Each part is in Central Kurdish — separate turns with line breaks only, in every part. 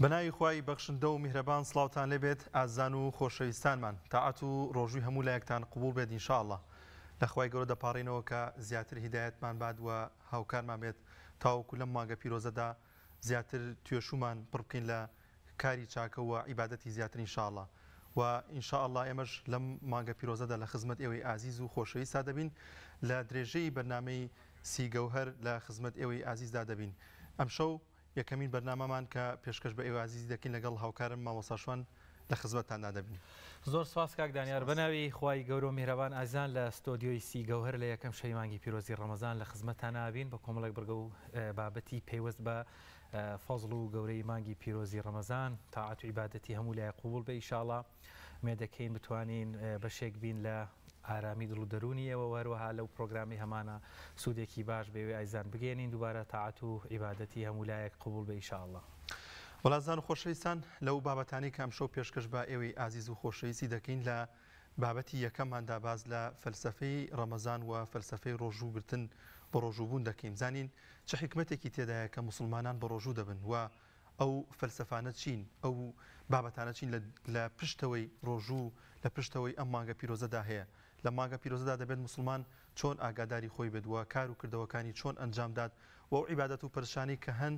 بەناوی خوای بەخشندە و میهرەبان سڵاوتان لێبێت ئازان و خۆشەویستانمان تاعەت و ڕۆژووی هەموو لایەکتان قبول بێت ئینشاءالله لە خوای گەورە دەپاڕینەوە کە زیاتر هیدایەتمان باد و هاوکارمان بێت تاوەکو لەم مانگە پیرۆزەدا زیاتر توێشومان پڕ بکەین لە کاری چاکە و عیبادەتی زیاتر ئینشاءالله و ئینشاءالله ئێمەش لەم مانگە پیرۆزەدا لە خزمەت ئێوەی ئازیز و خۆشەویستا دەبین لە درێژەی بەرنامەی سیگەوهەر لە خزمەت ئێوەی ئازیزدا دەبین ئەمشەو یەکەمین بەرنامەمان کە پێشکەش بە ئێوە عزیز دەکەین لەگەڵ هاوکارم مامۆستا شوان لە خزمەتتاندا دەبین.
زۆر سپاس کاک دانیار بەناوی خوای گەورە و میهرەبان ئازیزان لە ستۆدیۆی سیگەوهەر لە یەکەم شەوی مانگی پیرۆزی ڕەمەزان لە خزمەتتان نابین بە کۆمەڵێک بەرگە و بابەتی پەیوەست بە فەزڵ و گەورەی مانگی پیرۆزی ڕەمەزان تاعەت و عیبادەتی هەموو لای قبول بێ ئینشاءالله مێ دەکەین بتوانین بەشێک بین لە ئارامی دڵ و دەرونیەوە وەروەها لەو پرۆگرامی هەمانە سوودێکی باش بێوێ ئایزان بگەێنین دووبارە تاعەت و عیبادەتی هەموو لایەک قبول بێ ئینشاءالله.
وەڵازان و خۆشەویستان لەو بابەتانی کە ئەمشەو پێشکەش بە ئێوەی ئازیز و خۆشەویستی دەکەین لە بابەتی یەکەمماندا باز لە فەلسەفەی ڕەمەزان و فەلسەفەی ڕۆژووگرتن بە ڕۆژووبوون دەکەین زانین چه حکمەتێکی تێدایە کە موسڵمانان بە ڕۆژوو دەبن و ئەو فەلسەفانە چین ئەو بابەتانە چین لە پشتەوەی ڕۆژوو لە پشتەوەی ئەم مانگە پیرۆزەدا هەیە لە مانگە پیرۆزەدا دەبێت موسڵمان چۆن ئاگاداری خۆی بێت و کار و کردەوەکانی چۆن ئەنجامدات و ئەو عیبادەت و پەرشانی کە هەن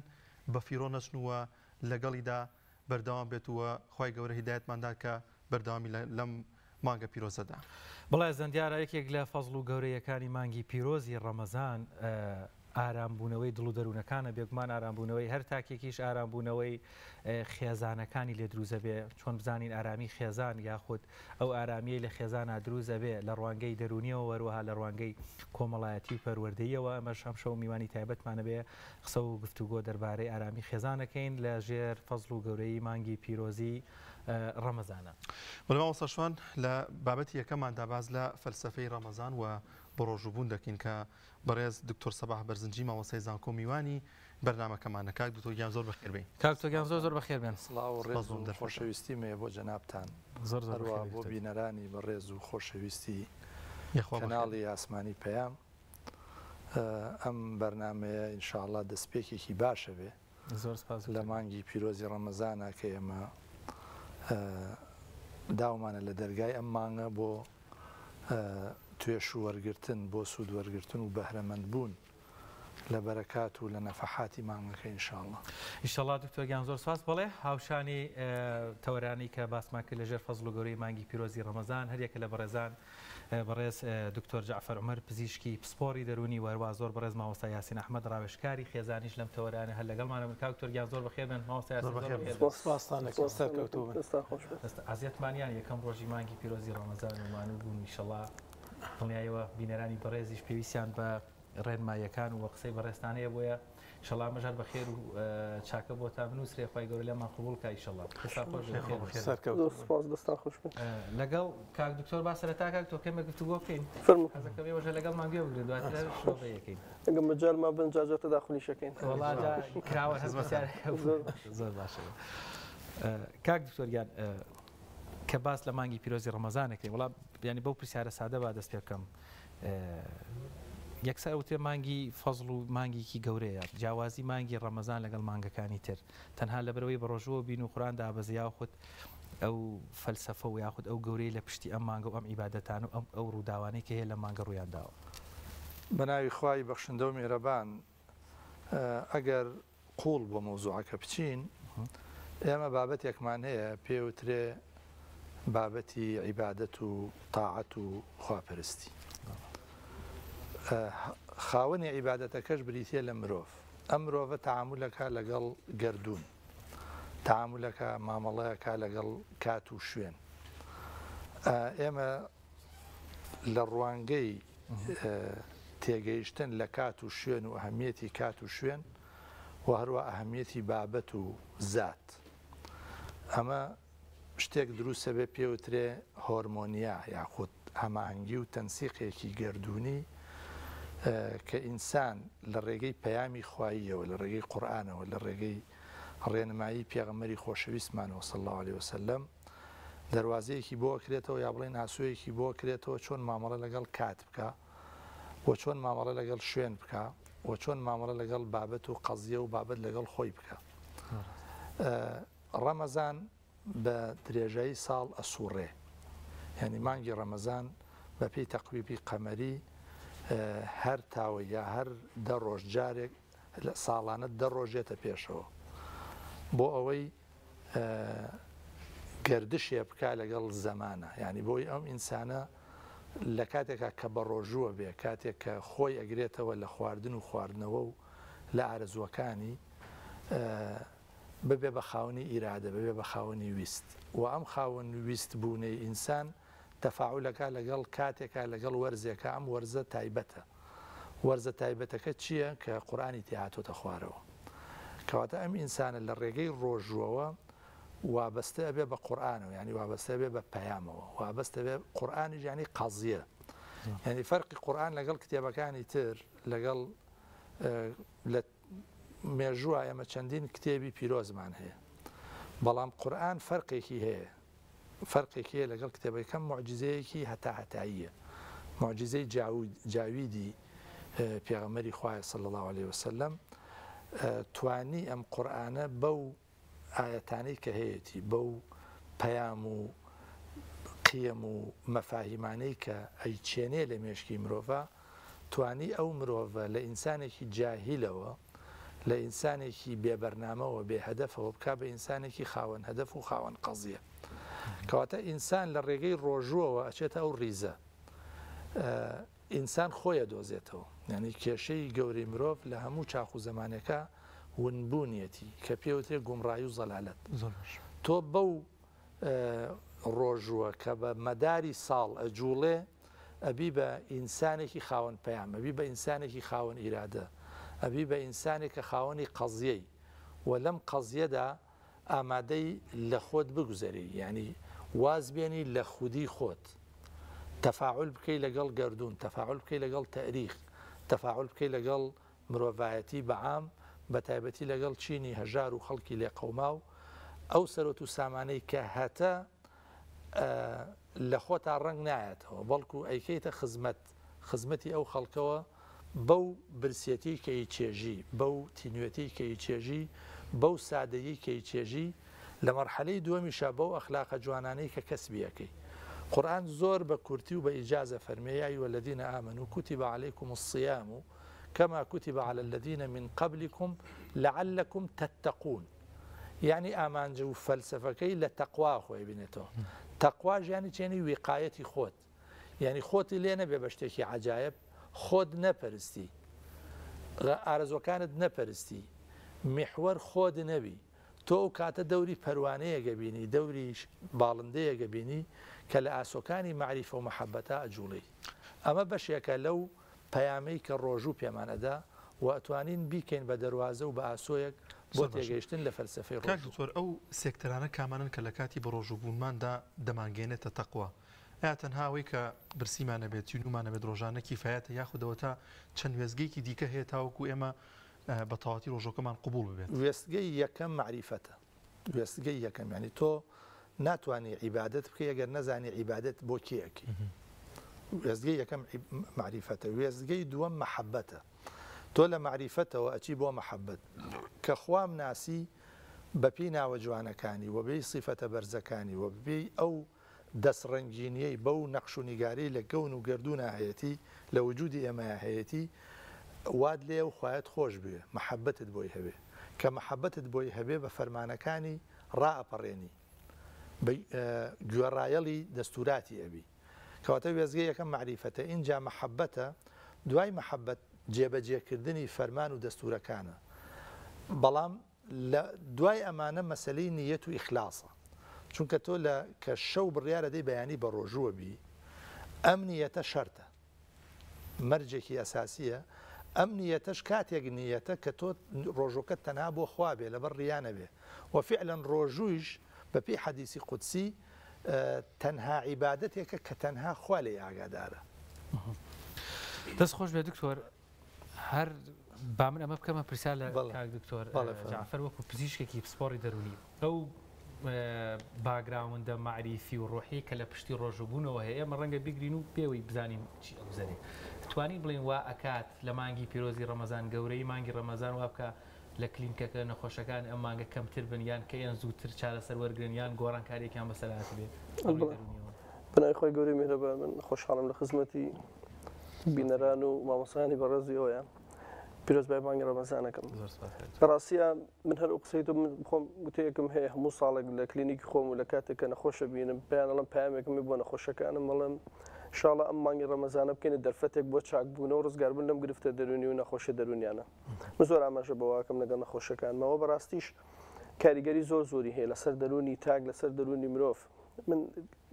بە فیرۆ نەچنووە لەگەڵیدا بەردەوام بێتوە خی گەورە هیدایەتماندا کە بەردەوامی لەم مانگە پیرۆزەدا.
بەڵێ زەندیارە یەکێک لە فەزڵ و گەورەیەکانی مانگی پیرۆزی ڕەمەزان ئارامبوونەوەی دڵ و دەروونەکانە بێگومان ئارامبوونەوەی هەر تاکێکیش ئارامبوونەوەی خێزانەکانی لێ دروزە بێ چۆن بزانین ئارامی خێزان یاخود ئەو ئارامیەی لە خێزانە دروزە بێ لە ڕوانگەی دەرونیەوە وەروەها لە ڕوانگەی کۆمەڵایەتی و پەروەردەیەوە ئەمەش ئەم شەو میوانی تایبەتمانە بێ قسە و گفتوگۆ دەربارەی ئارامی خێزانەکەین لە ژێر فەزڵ و گەورەی مانگی پیرۆزی ڕەمەزانە.
وەڵامۆستا شوان لە بابەتی یەکەماندا باز لە فەلسەفەی ڕەمەزان و بە ڕۆژووبوون دەکەین کە بەڕێز دکتۆر سەباح بەرزنجی مامۆستای زانکۆ میوانی بەرنامەکەمانە کاک دکتۆر گیان زۆر بەخێر بێن.
کاک تۆ گیان زۆر بەخێر بێن.
سڵاو و ڕێز و خۆشەویستی مێ بۆ جەنابتان هەروە بۆ بینەرانی بەڕێز و خۆشەویستی کەناڵی ئاسمانی پەیام ئەم بەرنامەیە ئینشاءڵڵا دەستپێکێکی باشە بێ لە مانگی پیرۆزی ڕەمەزانە کە ئێمە داومانە لە دەرگای ئەم مانگە بۆ توێش و وەرگرتن بۆ سوود وەرگرتن و بەهرەمەند بوون لە بەرەکات و لە نەفەحاتی مانگەکە ئینشاءڵڵا.
ئینشاءڵڵا دکتۆر گیان زۆر سپاس. بەڵێ هاوشانی تەوەرانی کە باسمان کرد لەژێر فەزڵ و گەورەی مانگی پیرۆزی ڕەمەزان هەریەکە لە بەڕێزان بەڕێز دکتۆر جعفەر عومەر پزیشکی پسپۆری دەرونی وەروە زۆر بەڕێز مامۆستا یاسین ئەحمەد ڕاوێژکاری خێزانیش لەم تەوەرانە هەر لەگەڵمانە من کاک دکتۆر گیان زۆر بەخێر بن مامۆستا یاسین زۆر بەخێر. ئازیەتمانیان یەکەم ڕۆژی مانگی پیرۆزی ڕەمەزان و مانوو بوون ئینشاءڵڵا دڵنیایەوە بینەرانی بەڕێزیش پێویستیان بە ڕێنماییەکان و قسەی بەڕێستانەیە بۆیە ئینشاءڵڵا مەژار بەخێر و چاکە بۆ تا بنووسێ خی گەورە لێمان قبوڵ کە ئینشاءڵڵا لەگەڵ کاک دکتۆر با سەرەتا کاک تۆ کەمێک گفتوگۆ بکەین حەزەکەم وەژە لەگەڵ مانگوێ بگرێت دواتر شۆڕەیەکەین
ئەگەر مەجال ما بن جاجە تەداخلیشەکەین
وەڵا کراوە هەزمەسیار زۆر باشە. کاک دکتۆر گیان کە باس لە مانگی پیرۆزی ڕەمەزانەکەین وڵا ینی بەو پرسیارە سادە با دەست پێ بکەم یەکسەر وتێ مانگی فەزڵ و مانگیکی گەورەیە جیاوازی مانگی ڕەمەزان لەگەڵ مانگەکانی تر تەنها لەبەرەوەی بە ڕۆژەوە بین و قورئان دابەزی یاخود ئەو فەلسەفە و یاخود ئەو گەورەی لە پشتی ئەم مانگە و ئەم عیبادەتان و ئەو ڕووداوانەی کە هەیە لە مانگە ڕوویان داوە.
بەناوی خوای بەخشندە و میهرەبان ئەگەر قوڵ بۆ مەوزوعەکە بچین ئێمە بابەتێکمان هەیە پێوترێ بابەتی عیبادەت و تاعەت و خواپەرستی. خاوەنی عیبادەتەکەش بریتە لە مرۆڤ ئەم مرۆڤە تەعاملەکە لەگەڵ گەردوون تەعاملەکە مامەڵەیەکە لەگەڵ کات و شوێن. ئێمە لە ڕوانگەی تێگەیشتن لە کات و شوێن و ئەهەمیەتی کات و شوێن و هەروە ئەهەمیەتی بابەت و زات ئەمە شتێک دروستە بێ پێوترێ هۆرمۆنیا یاخود هەماهەنگی و تەنسیقێکی گەردوونی کە ئینسان لە ڕێگەی پەیامی خواییەوە لە ڕێگەی قورئانەوە لە ڕێگەی ڕێنمایی پێغەمبەری خۆشەویستمانەوە صلی الله علیه وسلم دەواازەیەکی بۆ کرێتەوە یا بڵێن ئاسوویەکی بۆ کرێتەوە چۆن مامەڵە لەگەڵ کات بکە و چۆن مامەڵە لەگەڵ شوێن بکە و چۆن مامەڵە لەگەڵ بابەت و قەزیە و بابەت لەگەڵ خۆی بکە. ڕەمەزان بە درێژایی ساڵ ئەسوڕێ یعنی مانگی ڕەمەزان بە پێی تەقویبی قەمەری هەر تاوە یا هەر دە ڕۆژ جارێک ساڵانە دە ڕۆژێتە پێشەوە بۆ ئەوەی گردشێ بکە لەگەڵ زەمانە ینی بۆی ئەم ئینسانە لە کاتێکا کە بە ڕۆژووە بێ کاتێک کە خۆی ئەگرێتەوە لە خواردن و خواردنەوە و لە ئارەزوەکانی ببێ بە خاوەنی ئیرادە ببێ بە خاوەنی ویست و ئەم خاوەن ویست بوونەی ئینسان تەفاعولەکە لەگەڵ کاتێکا لەگەڵ وەرزێکە ئەم وەرزە تایبەتە وەرزە تایبەتەکە چییە کە قورئانی تێهاتۆتە خوارەوە کەواتە ئەم ئینسانە لە ڕێگەی ڕۆژووەوە وابەستە بێ بە قورئانەوە ینی وابەستە بێ بە پەیامەوە وابەستە بێ قورئانی ینی قەزیە ینی فەرقی قورئان لەگەڵ کتێبەکانی تر لەگەڵ لە مێژووە ئێمە چەندین کتێبی پیرۆزمان هەیە بەڵام قورئان فەرقێکی هەیە فەرقێکی هەیە لەگەڵ کتێبەکەم موعجزەیەکی هەتاییە موعجزەی جاویدی پێغەمبەری خوایە صلی الله عليه وسلم توانی ئەم قورئانە بەو ئاەتانەی کە هەیەی بەو پەیام و قیەم و مەفاهیمانەی کە ئەیچێنێ لە مێشکی مرۆڤە توانی ئەو مرۆڤە لە ئینسانێکی جاهیلەوە لە ئینسانێکی بێبەرنامەوە بێ هەدەفەوە بکا بە ئینسانێکی خاوەن هەدەف و خاوەن قەزیە کەواتە ئینسان لە ڕێگەی ڕۆژووەوە ئەچێتە ئەو ڕیزە ئینسان خۆیە دۆزێتەوە ینی کێشەی گەورەی مرۆڤ لە هەموو چاخ و زەمانەکە ونبوونیەتی کە پێوترێ گومڕایی و زەلالەت تۆ بەو ڕۆژووە کە بە مەداری ساڵ ئەجوڵێ ئەبی بە ئینسانێکی خاوەن پەیام ئەبی بە ئینسانێکی خاوەن ئیرادە ئەبی بە ئینسانێک کە خاوەنی قەزیەی و لەم قەزیەدا ئامادەی لە خۆت بگوزەری ینی واز بێنی لە خودی خۆت تەفاعل بکەی لەگەڵ گەردوون تەفاعل بکەی لەگەڵ تەریخ تەفاعل بکەی لەگەڵ مرۆڤایەتی بەعام بە تایبەتی لەگەڵ چینی هەژار و خەڵکی لێ قەوما و ئەو سەرۆت و سامانەی کە هەتە لە خۆتا ڕنگ نایەتەوە بەڵکو ئەیکەیتە خزمەتی ئەو خەڵکەوە بەو برسێتی کەی چێژی بەو تینوێتی کەی چێژی بەو سادەیی کەی چێژی لە مەرحەلەی دووەمیشە بەو ئەخلاقە جوانانەی کە کەسبیەکەی قورئان زۆر بە کورتی و بە ئیجازە فەرمێ والذین آمنوا كتب عليكم الصيام كما كتب على الذين من قبلكم لعلكم تتقون يعني ئامانجە و فەلسەفەکەی لە تەقوا خۆی بینێتەوە تەقواژ ینی چێنی وقایەتی خۆت یعنی خۆتی لێ نەبێ بە شتێکی عەجایب خۆت نەپەرستی ئارەزوەکانت نەپەرستی میحوەر خۆت نەبی تۆ ئەو کاتە دەوری پەروانەیەگە بینی دەوری باڵندەیەگە بینی کە لە ئاسۆکانی معریفە و مەحەبەتە ئەجوڵی ئەمە بەشێکە لەو پەیامەی کە ڕۆژوو پێمانەدا و ئەتوانین بیکەین بە دەواازە و بە ئاسۆیەک بۆ تێگەیشتن لە فەلسەفەی
ڕۆژ ئەو سێکتەرانە کامانن کە لە کاتی بە ڕۆژوبوونماندا دەمانگەێنێتە تەقوا یا تەنهاوەی کە برسیمانە بێت چینومانە بێت ڕۆژانە کیفایەتە یاخودەوە تا چەند وێزگەیەکی دیکە هەیە تاوەکو ئێمە بە تەواتی ڕۆژەکەمان قبول ببێت
وێستگەی یەکەم معریفەتە وێستگەی یەکەم ینی تۆ ناتوانانی عیبادەت بکە ئەگەر نەزانی عیبادەت بۆ کێیەکی وێزگەی یەکەم معریفەتە وێزگەی دووەم مەحەبەتە تۆ لە معریفەتەوە ئەچی بۆ مەحەبەت کە خوام ناسی بەپی ناوە جوانەکانی و بێی سیفەتە بەرزەکانی و بێی ئەو دەستڕەنگینیەی بەو نەقش و نیگاری لە گەون و گردوونە هەیەتی لە وجودی ئێمە هەیەتی واد لێ و خوایەت خۆش بێ مەحەبەتت بۆی هەبێ کە مەحەبەتت بۆی هەبێ بە فەرمانەکانی ڕائەپەڕێنی گوێڕایەڵی دەستوراتی ئەبی کەواتە وێزگەی یەکەم معریفەتە اینجا مەحەبەتە دوای مەحەبەت جێبەجێکردنی فەرمان و دەستورەکانە بەڵام لە دوای ئەمانە مەسەلەی نیەت و ئیخلاسە چونکە تۆ لە کە شەو بڕیارە دەی بەیانی بە ڕۆژووە بی ئەم نیەتە شەرتە مەرجێکی ئەساسیە ئەم نیەتەش کاتێک نیەتە کە تۆ ڕۆژۆکە تەنها بۆ خوا بێ لەبەر ڕیانە بێ وفعلەن ڕۆژوویش بەپی حەدیسی قودسی تەنها عیبادەتێکە کە تەنها خوا لێ ئاگادارە
دەست خۆش بێ دکتۆر هەر با من ئەمە بکەمە پرسیار لە کاک دکتۆر جعفەر وەکو پزیشکێکی پسپۆڕی دەرونی ئەو باگراوندە معریفی و ڕۆحی کە لە پشتی ڕۆژبوونەوە هەیە ئێمە ڕەنگە بگرین و پێوەی بزانین چی ئەبزانین توانین بڵین وا ئەکات لە مانگی پیرۆزی ڕەمەزان گەورەی مانگی ڕەمەزان وا بکە لە کلینکەکە نەخۆشەکان ئەم مانگە کەمتر بن یان کە یان زووتر چارەسەر وەرگن یان گۆڕانکاریێکیان بەسەلات بێت.
بنای خۆی گەوری میهرەبان من خۆشحاڵم لە خزمەتی بینەران و مامۆسانی بەڕێزی ئەویان پیرۆزبای مانگی ڕەمەزانەکەم. بەڕاستیە من هەر قسەیت و خۆم گوتەیەکم هەیە هەموو ساڵێک لە کلینیکی خۆم و لە کاتێککە نەخۆشە بینم پێیانەڵم پامێکمی بۆ نەخۆشەکانم مەڵم شاڵە ئەم مانگی ڕەمەزانە بکەینە دەرفەتێک بۆ چاکبوونە و ڕزگاربوون لەم گرفتە دەرونی و نەخۆشە دەرونیانە. من زۆر ئاماژە بەواکەم لەگەڵ نەخۆشەکانمەوە بەڕاستیش کاریگەری زۆری هەیە لەسەر دەرونی تاک لەسەر دەرونی مرۆڤ. من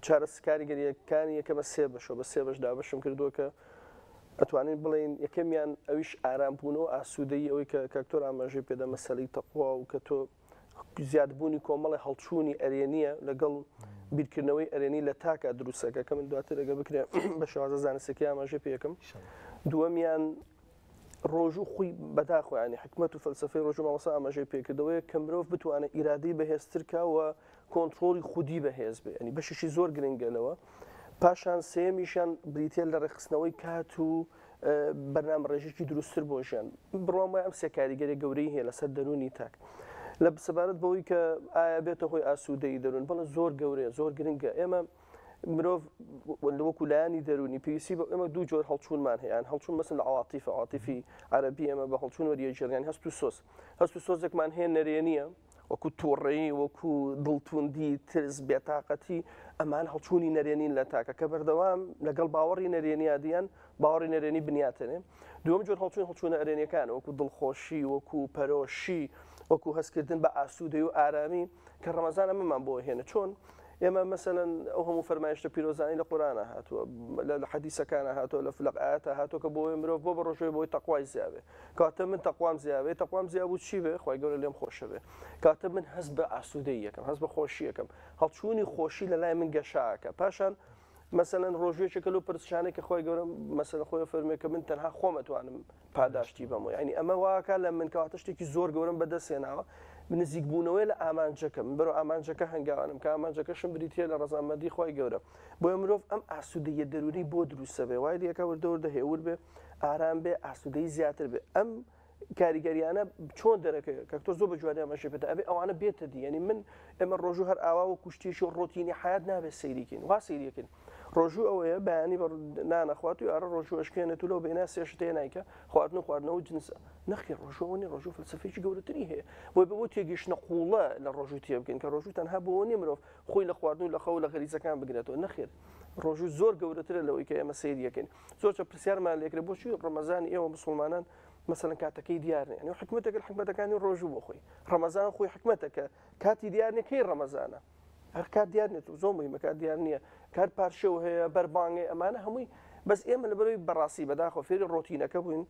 چارەس کاریگەریەکانی یەکەمە سێ بەشەوە بە سێ بەش دابەشم کردووە کە ئەتوانین بڵین یەکەمیان ئەویش ئارامبوونەوە ئاسوودەی ئەوەی کە کاکتۆر ئاماژەی پێدا مەسەلەی تەقوا و کە تۆ زیادبوونی کۆمەڵی هەڵچوونی ئەرێنیە لەگەڵ بیرکردنەوەی ئەرێنی لە تاکە دروستەکە کە من دواتر ئەگە بکرێ بە شێوازە زانستێکی ئاماژەی پێ یەکەم. دووەمیان ڕۆژوو خۆی بەداخۆیانی حکمت و فەلسفەی ڕۆژوو مامۆستا ئاماژەی پێکردەوەیە کە مرۆڤ بتوانێت ئیرادەی بەهێزترکەوە کۆنتترۆلی خودی بەهێز بێ ینی بەششی زۆر گرنگەلەوە. پاشان سێمیشان بریتێ لە ڕێخستنەوەی کات و بەرنامە ڕێژێکی دروستتر بۆ ژیان بڕۆم وای ئەم سێ کاریگەری گەورەی هەیە لەسەر دەرونی تاک لە سەبارەت بەوەی کە ئایا بێتە هۆی ئاسوودەی دەرون بەڵە زۆر گەورەیە زۆر گرنگە. ئێمە مرۆڤ وەکو لایانی دەرونی پێویستی بە ئێمە دوو جۆر هەڵچوونمان هەیە هەڵچوون مەسن لە عاتیفی عەرەبی ئێمە بە هەڵچوون وەریەجێڕیان هەست و سۆز هەست و سۆزێکمان هەیە نەرێنیە وەکو تووڕێی وەکو دڵتوندی ترس بێتاقەتی ئەمان هەڵچوونی نەرێنین لە تاکە کە بەردەوام لەگەڵ باوەڕی نەرێنیادیان باوەڕی نەرێنی بنیاتێنێ. دووەم جۆر هەڵچوونە ئەرێنیەکان وەکو دڵخۆشی وەکو پەرۆشی وەکو هەستکردن بە ئاسوودەی و ئارامی کە ڕەمەزان ئەمەمان بۆ هێنە چۆن ئێمە مەسەلەن ئەو هەموو فەرمایشتە پیرۆزانی لە قورئانە هاتووە لە حەدیسەکانە هاتووە لە ئایەتە هاتووە کە بۆی مرۆڤ بۆ بەڕۆژەوەی بۆی تەقوای زیابێ کاتە من تەقوام زیابێ تەقوام زیابوو چی بێ خۆی گەورە لێم خۆشە بێ کاتە من هەست بە ئاسوودەی یەکەم هەست بە خۆشی یەکەم هەڵچوونی خۆشی لە لای من گەشاکە پاشان مثلا ڕۆژێکێکە لەو پرسیانێکە خۆی گەورە مەسەلە خۆی فەرمێ کە من تەنها خۆمەتوانم پاداشتی بەمەوە ینی ئەمە واکە لە من کەواتە شتێکی زۆر گەورم بەدەستێناوە نزیک بوونەوەی لە ئامانجەکە من بەرەو ئامانجەکە هەنگاوانم کە ئامانجەکەشم بریتە لە ڕەزامەندی خۆی گەورە بۆیە مرۆڤ ئەم ئاسوودەیە دەرونی بۆ دروستە بێ وای دیەکە وردەوردە هێور بێ ئارام بێ ئاسوودەی زیاتر بێ ئەم کاریگەریانە چۆن دەرەکەی کەکتۆر زۆر بە جوانی ئەمەشی پێێت ئەبێ ئەوانە بێتە دی ینی من ئێمە ڕۆژوو هەر ئاوا و کوشتێکی و ڕۆتینی حیات نابێت سەیریکەین وا سەیریەکەین ڕۆژوو ئەوەیە بەیانی نانەخوات و ئارە ڕۆژوو ئەشکێنێت و لەو بێنا سێشتەیە نایکە خواردن و خواردنەوە جنسە نەخی ڕۆژەوەنی ڕۆژوو فەلسفەیەکی گەورەتری هەیە بۆی بۆ تێگەیشتنە قوڵە لە ڕۆژوو تێ بکەین کە ڕۆژوو تەنها بۆنی مرۆڤ خۆی لە خواردن و لە خەو لە غەریزەکان بگرێتەوە نەخێر ڕۆژوو زۆر گەورەترە لەوەی کە ئێمە سەیریەکەین زۆرچە پرسیارمان لێکرێت بۆچی ڕەمەزانی ئێوە مسلمانان مثلا کاتەکەی دیارنێ ینی حکمەتێک حکمەتەکانی ڕۆژوو بۆ خۆی ڕەمەزان خۆی حکمەتەکە کاتی دیارنێ کەی ڕەمەزانە هەر کات دیار نێت و زۆر مهمە کات دیار نییە کار پارشەو هەیە بەربانگێ ئەمانە هەمووی بەس ئێمە لەبەرەوەی بەڕاستی بەداخۆ فێری ڕۆتینەکە بووین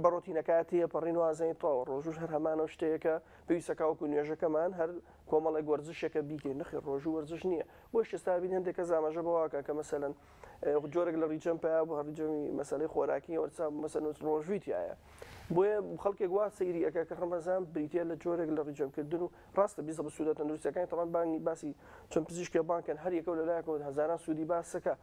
بە ڕۆتینەکەتیە پەڕین وازەی تەواو ڕۆژوش هەر هەمانە شتەیەکە پێویستەکە وەکو نوێژەکەمان هەر کۆمەڵێک وەرزشێکە بیکەین نەخێ ڕۆژوو وەرزش نییە بۆ شێستا بین هەندێک کە زامەژە بەواکە کە مەسەلەن جۆرێک لە ڕیجەم پیا بۆ هەرجەمی مەسەلەی خۆراکی وەرسا مەسەن ڕۆژویتیایە بۆیە خەڵکێک وا سەیری ئەەکە کە ڕەمەزان بریتە لە جۆرێک لە ڕیجەمکردن و ڕاستە بیزە بە سوودە تەندروستەکانی تەوان بانگی باسی چەند پزیشکی بانکن هەر یەکەو لەلایەکەوە هەزاران سوودی باسەکە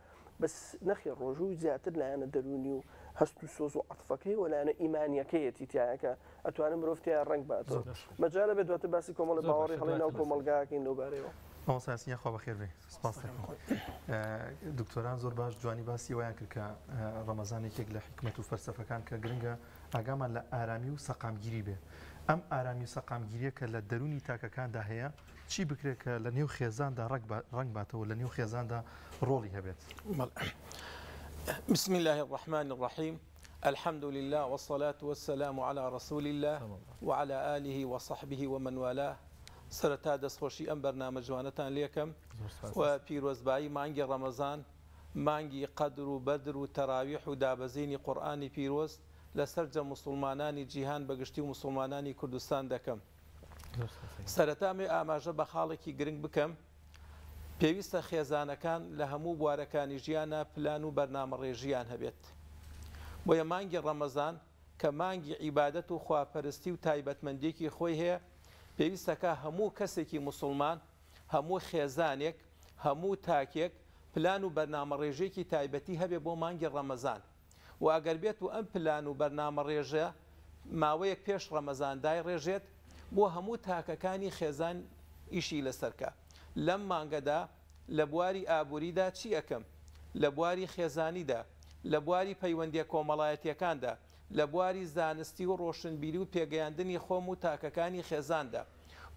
بەس نەخێ ڕۆژوو زیاتر لایەنە دەرونی و هەست و سۆز و عەتفەکەی و لایەنە ئیمانیەکەیەتی تایەکە ئەتوانم مرۆڤ تیا ڕنگ باتەوە مەجالە بێت دواتر باسی کۆمەڵی باوەڕی هەڵی ناو کۆمەلگاکەین لەوبارەیەوە
مامۆستا خوا بەخێر بێ سپاس دکتۆران زۆر باش جوانی باسی وایان کرد کە ڕەمەزانێکێک لە حکمت و فەلسەفەکان کە گرنگە ئاگامان لە ئارامی و سەقامگیری بێ ئەم ئارامی و سەقامگیریە کە لە دەرونی تاکەکاندا هەیە چی بکرێت کە لە نێو خێزاندا ڕنگ باتەوە لە نێو خێزاندا ڕۆڵی هەبێت
بسم الله الرحمن الرحيم الحمد لله والصلاة والسلام على رسول الله وعلى آله وصحبه ومن والاه سرتا دەستخۆشی ئەم بەرنامە جوانەتان لێکم و پیرۆزبایی مانگی ڕەمەزان مانگی قەدر و بەدر و تەراویح و دابەزینی قورئانی پیرۆز لەسەر جە مسلمانانی جیهان بەگشتی و مسلمانانی کوردستان دەکەم سەرەتا مێ ئاماژە بە خاڵێکی گرنگ بکەم پێویستە خێزانەکان لە هەموو بوارەکانی ژیانە پلان و بەرنامە ڕێژیان هەبێت بۆیە مانگی ڕەمەزان کە مانگی عیبادەت و خواپەرستی و تایبەتمەندێکی خۆی هەیە پێویستەکە هەموو کەسێکی مسلمان هەموو خێزانێک هەموو تاکێک پلان و بەرنامە ڕێژێکی تایبەتی هەبێ بۆ مانگی ڕەمەزان و ئەگەر بێت و ئەم پلان و بەرنامە ڕێژە ماوەیەک پێش ڕەمەزاندای ڕێژێت بۆ هەموو تاکەکانی خێزان ئیشی لەسەرکە. لەم مانگەدا لە بواری ئابووریدا چی ئەەکەم؟ لە بواری خێزانیدا، لە بواری پەیوەندیە کۆمەڵایەتیەکاندا، لە بواری زانستی و ڕۆشنبیری و پێگەیاندنی خۆم و تاکەکانی خێزاندا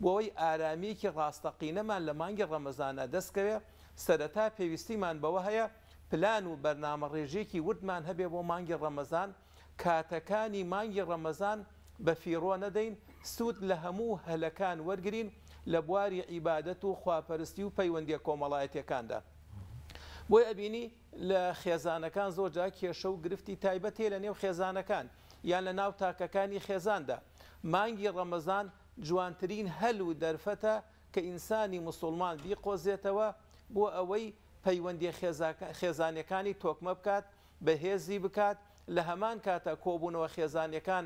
بۆەوەی ئارامێکی ڕاستەقینەمان لە مانگی ڕەمەزانە دەستکەوێ. سەرەتا پێویستیمان بەوە هەیە پلان و بەرنامە ڕێژێکی وردمان هەبێ بۆ مانگی ڕەمەزان. کاتەکانی مانگی ڕەمەزان بە فیڕۆ نەدەین، سوود لە هەموو هەلەکان وەرگین لە بواری عیبادەت و خواپەرستی و پەیوەندیە کۆمەڵایەتیەکاندا. بۆی ئەبینی لە خێزانەکان زۆرجا کێشە و گرفتی تایبەتێ لە نێو خێزانەکان یان لە ناو تاکەکانی خێزاندا. مانگی ڕەمەزان جوانترین هەل و دەرفەتە کە ئینسانی موسڵمان بیقۆزێتەوە بۆ ئەوەی پەیوەندی خێزانەکانی تۆکمە بکات، بەهێزی بکات، لە هەمان کاتە کۆبوونەوە خێزانەکان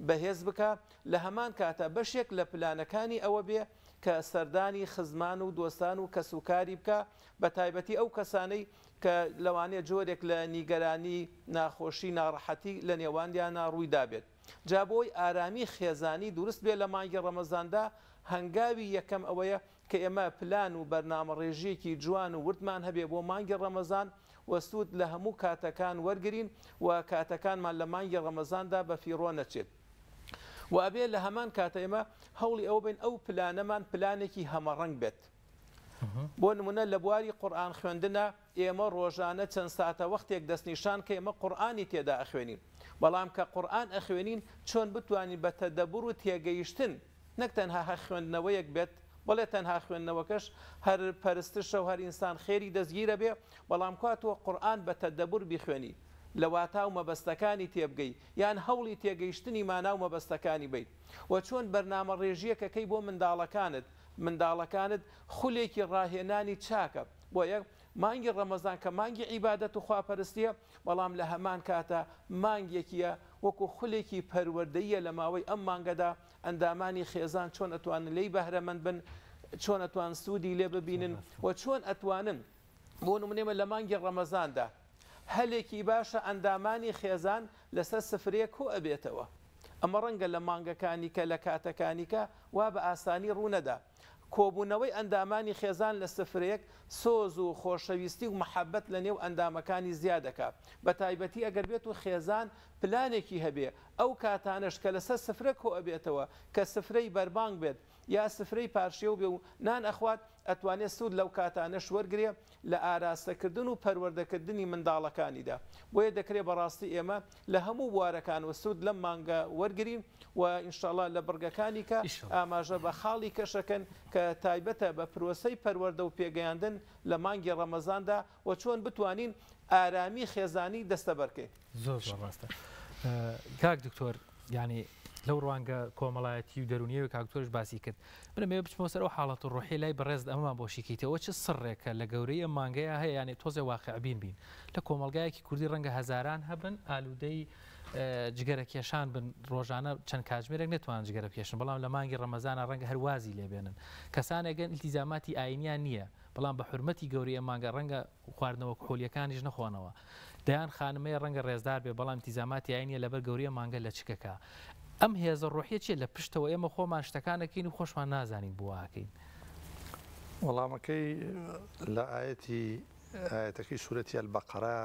بەهێز بکە، لە هەمان کاتە بەشێک لە پلانەکانی ئەوە بێ کە سەردانی خزمان و دۆستان و کەسوکاری بکە، بە تایبەتی ئەو کەسانەی کە لەوانەیە جۆرێک لە نیگەرانی ناخۆشی ناڕەحەتی لە نێواندیانە ڕوویدا بێت. جا بۆی ئارامی خێزانی دروست بێت لە مانگی ڕەمەزاندا هەنگاوی یەکەم ئەوەیە کە ئێمە پلان و بەرنامە ڕێژەیەکی جوان و وردمان هەبێ بۆ مانگی ڕەمەزان وەسوود لە هەموو کاتەکان وەرگرین و کاتەکانمان لە مانگی ڕەمەزاندا بە فیڕۆ نەچێت. و ئەبێ لە هەمان کاتە ئێمە هەوڵی ئەو بین ئەو پلانەمان پلانێکی هەمەڕەنگ بێت. بۆ نمونە لە بواری قورئان خوێندنە ئێمە ڕۆژانە چەند ساتە وەختێک دەستنیشان کە ئێمە قورئانی تێدا ئەخوێنین. بەڵام کە قورئان ئەخوێنین چۆن بتوانین بە تەدەبور و تێگەیشتن نەک تەنها خوێندنەوەیەک بێت، بەڵێ تەنها خوێندنەوەکەش هەر پەرستشە و هەر ئینسان خێری دەستگیرە بێ، بەڵام کاتوە قورئان بە تەدەبور بیخوێنی، لە واتا و مەبەستەکانی تێبگەی یان هەوڵی تێگەیشتنی مانا و مەبەستەکانی بیت. و چۆن بەرنامە ڕێژیەکەکەی بۆ منداڵەکانت خولێکی ڕاهێنانی چاکە بۆ یەک مانگی ڕەمەزان کە مانگی عیبادەت و خواپەرستیە، بەڵام لە هەمان کاتە مانگێکیە وەکو خولێکی پەروەردەیە لە ماوەی ئەم مانگەدا ئەندامانی خێزان چۆن ئەتوانن لێی بەهرەمەند بن، چۆن ئەتوان سوودی لێ ببینن و چۆن ئەتوانن بۆ نمونێمە لە مانگی ڕەمەزاندا هەلێکی باشە ئەندامانی خێزان لەسەر سفرەیە کۆ ئەبێتەوە. ئەمە ڕەنگە لە مانگەکانی کە لە کاتەکانیکە وا بە ئاسانی ڕوونەدا. کۆبوونەوەی ئەندامانی خێزان لە سفرەیەک سۆز و خۆشەویستی و مەحەبەت لە نێو ئەندامەکانی زیادەکە. بە تایبەتی ئەگەر بێت و خێزان پلانێکی هەبێ ئەو کاتانش کە لەسەر سفرە کۆ ئەبێتەوە کە سفرەی بەربانگ بێت یا سفرەی پارشێو بێ و نان ئەخوات، ئەتوانێت سوود لەو کاتانەش وەرگێ لە ئاراستەکردن و پەروەردەکردنی منداڵەکانیدا. بۆیە دەکرێت بەڕاستی ئێمە لە هەموو بوارەکان و سوود لەم مانگە وەرگین و ئینشاءڵڵا لە بەرگەکانی کە ئاماژە بە خاڵی کەشەکەن کە تایبەتە بە پرۆسەی پەروەردە و پێگەیاندن لە مانگی ڕەمەزاندا و چۆن بتوانین ئارامی خێزانی دەستە بەرکەین.
زۆر ڕاستە. کاک دکتۆر، یعنی لەو ڕوانگە کۆمەڵایەتی و دەرونیەوە کاکتۆرش باسی کرد، منە بچمەوە سەر ئەو حاڵەت و ڕۆحی لای بەڕێز ئەمەمان بۆشیکەیتەوە چه سڕێکە لە گەورەی ئەم مانگەیە هەیە، یعنی تۆزێ واقعبین بین لە کۆمەلگایەکی کوردی ڕەنگە هەزاران هەبن ئالوودەی جگەرە کێشان بن، ڕۆژانە چەند کاتژمێرێک نێتوانن جگەرە پێشن، بەڵام لە مانگی ڕەمەزانە ڕەنگە هەروازی لێبێنن. کەسانێگەن ئیلتیزاماتی ئاینیان نییە، بەڵام بە حورمەتی گەورەی ئەم مانگە ڕەنگە خواردنەوە کحولیەکانیش نەخۆنەوە. دەیان خانمەیە ڕەنگە ڕێزدار بێ، بەڵام ئیلتیزاماتی ئاینیە لەبەر گەورەی مانگە لە چکەکە. ئەم هێزە ڕۆحیە چیە لە پشتەوە ئێمە خۆمان شتەکانەکەین و خۆشمان نازانین بواکەین؟
وەڵامەکەی لە ئاەتەکەی سورەتی البەقەرە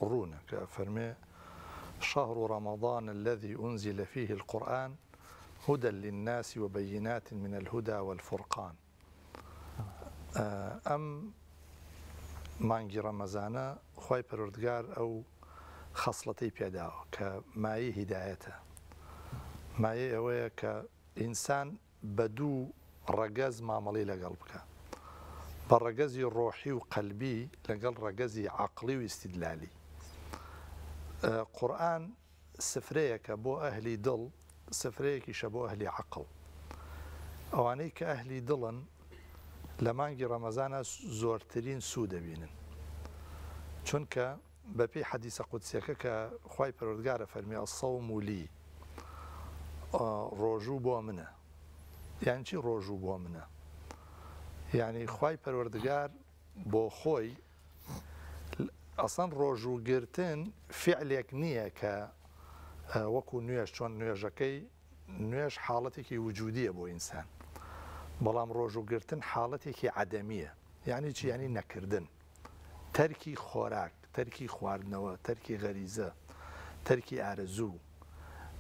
ڕوونە کە فەرمێ شهر رمضان الذي أنزل فيه القرآن هدى للناس وبينات من الهدى والفرقان. ئەم مانگی ڕەمەزانە خوای پەروەردگار ئەو خەسڵەتەی پێداوە کە مایەی هیدایەتە، مایە ئەوەیە کە ئینسان بە دوو ڕەگەز مامەڵی لەگەڵ بکە، بە ڕەگەزی ڕۆحی و قەلبی لەگەڵ ڕەگەزی عەقلی و ئیستیدلالی. قورئان سفرەیەکە بۆ ئەهلی دڵ، سفرەیەکیشە بۆ ئەهلی عەقڵ. ئەوانەی کە ئەهلی دڵن لە مانگی ڕەمەزانە زۆرترین سوود دەبینن، چونکە بەپێی حەدیسە قودسیەکە کە خوای پەروەردگارە فەرمی ئەسەوم لی، ڕۆژوو بۆ منە. یان چی ڕۆژوو بۆ منە؟ یعنی خوای پەروەردگار بۆ خۆی ئەسەن ڕۆژوو گرتن فعلێک نییە کە وەکو نوێژ چۆن نوێژەکەی نوێژ حاڵەتێکی وجودیە بۆ ئینسان بەڵام ڕۆژوگرتن حاڵەتێکی عەدەمیە یعنی چی یعنی نەکردن تەرکی خۆراک تەرکی خواردنەوە تەرکی غەریزە تەرکی ئارەزوو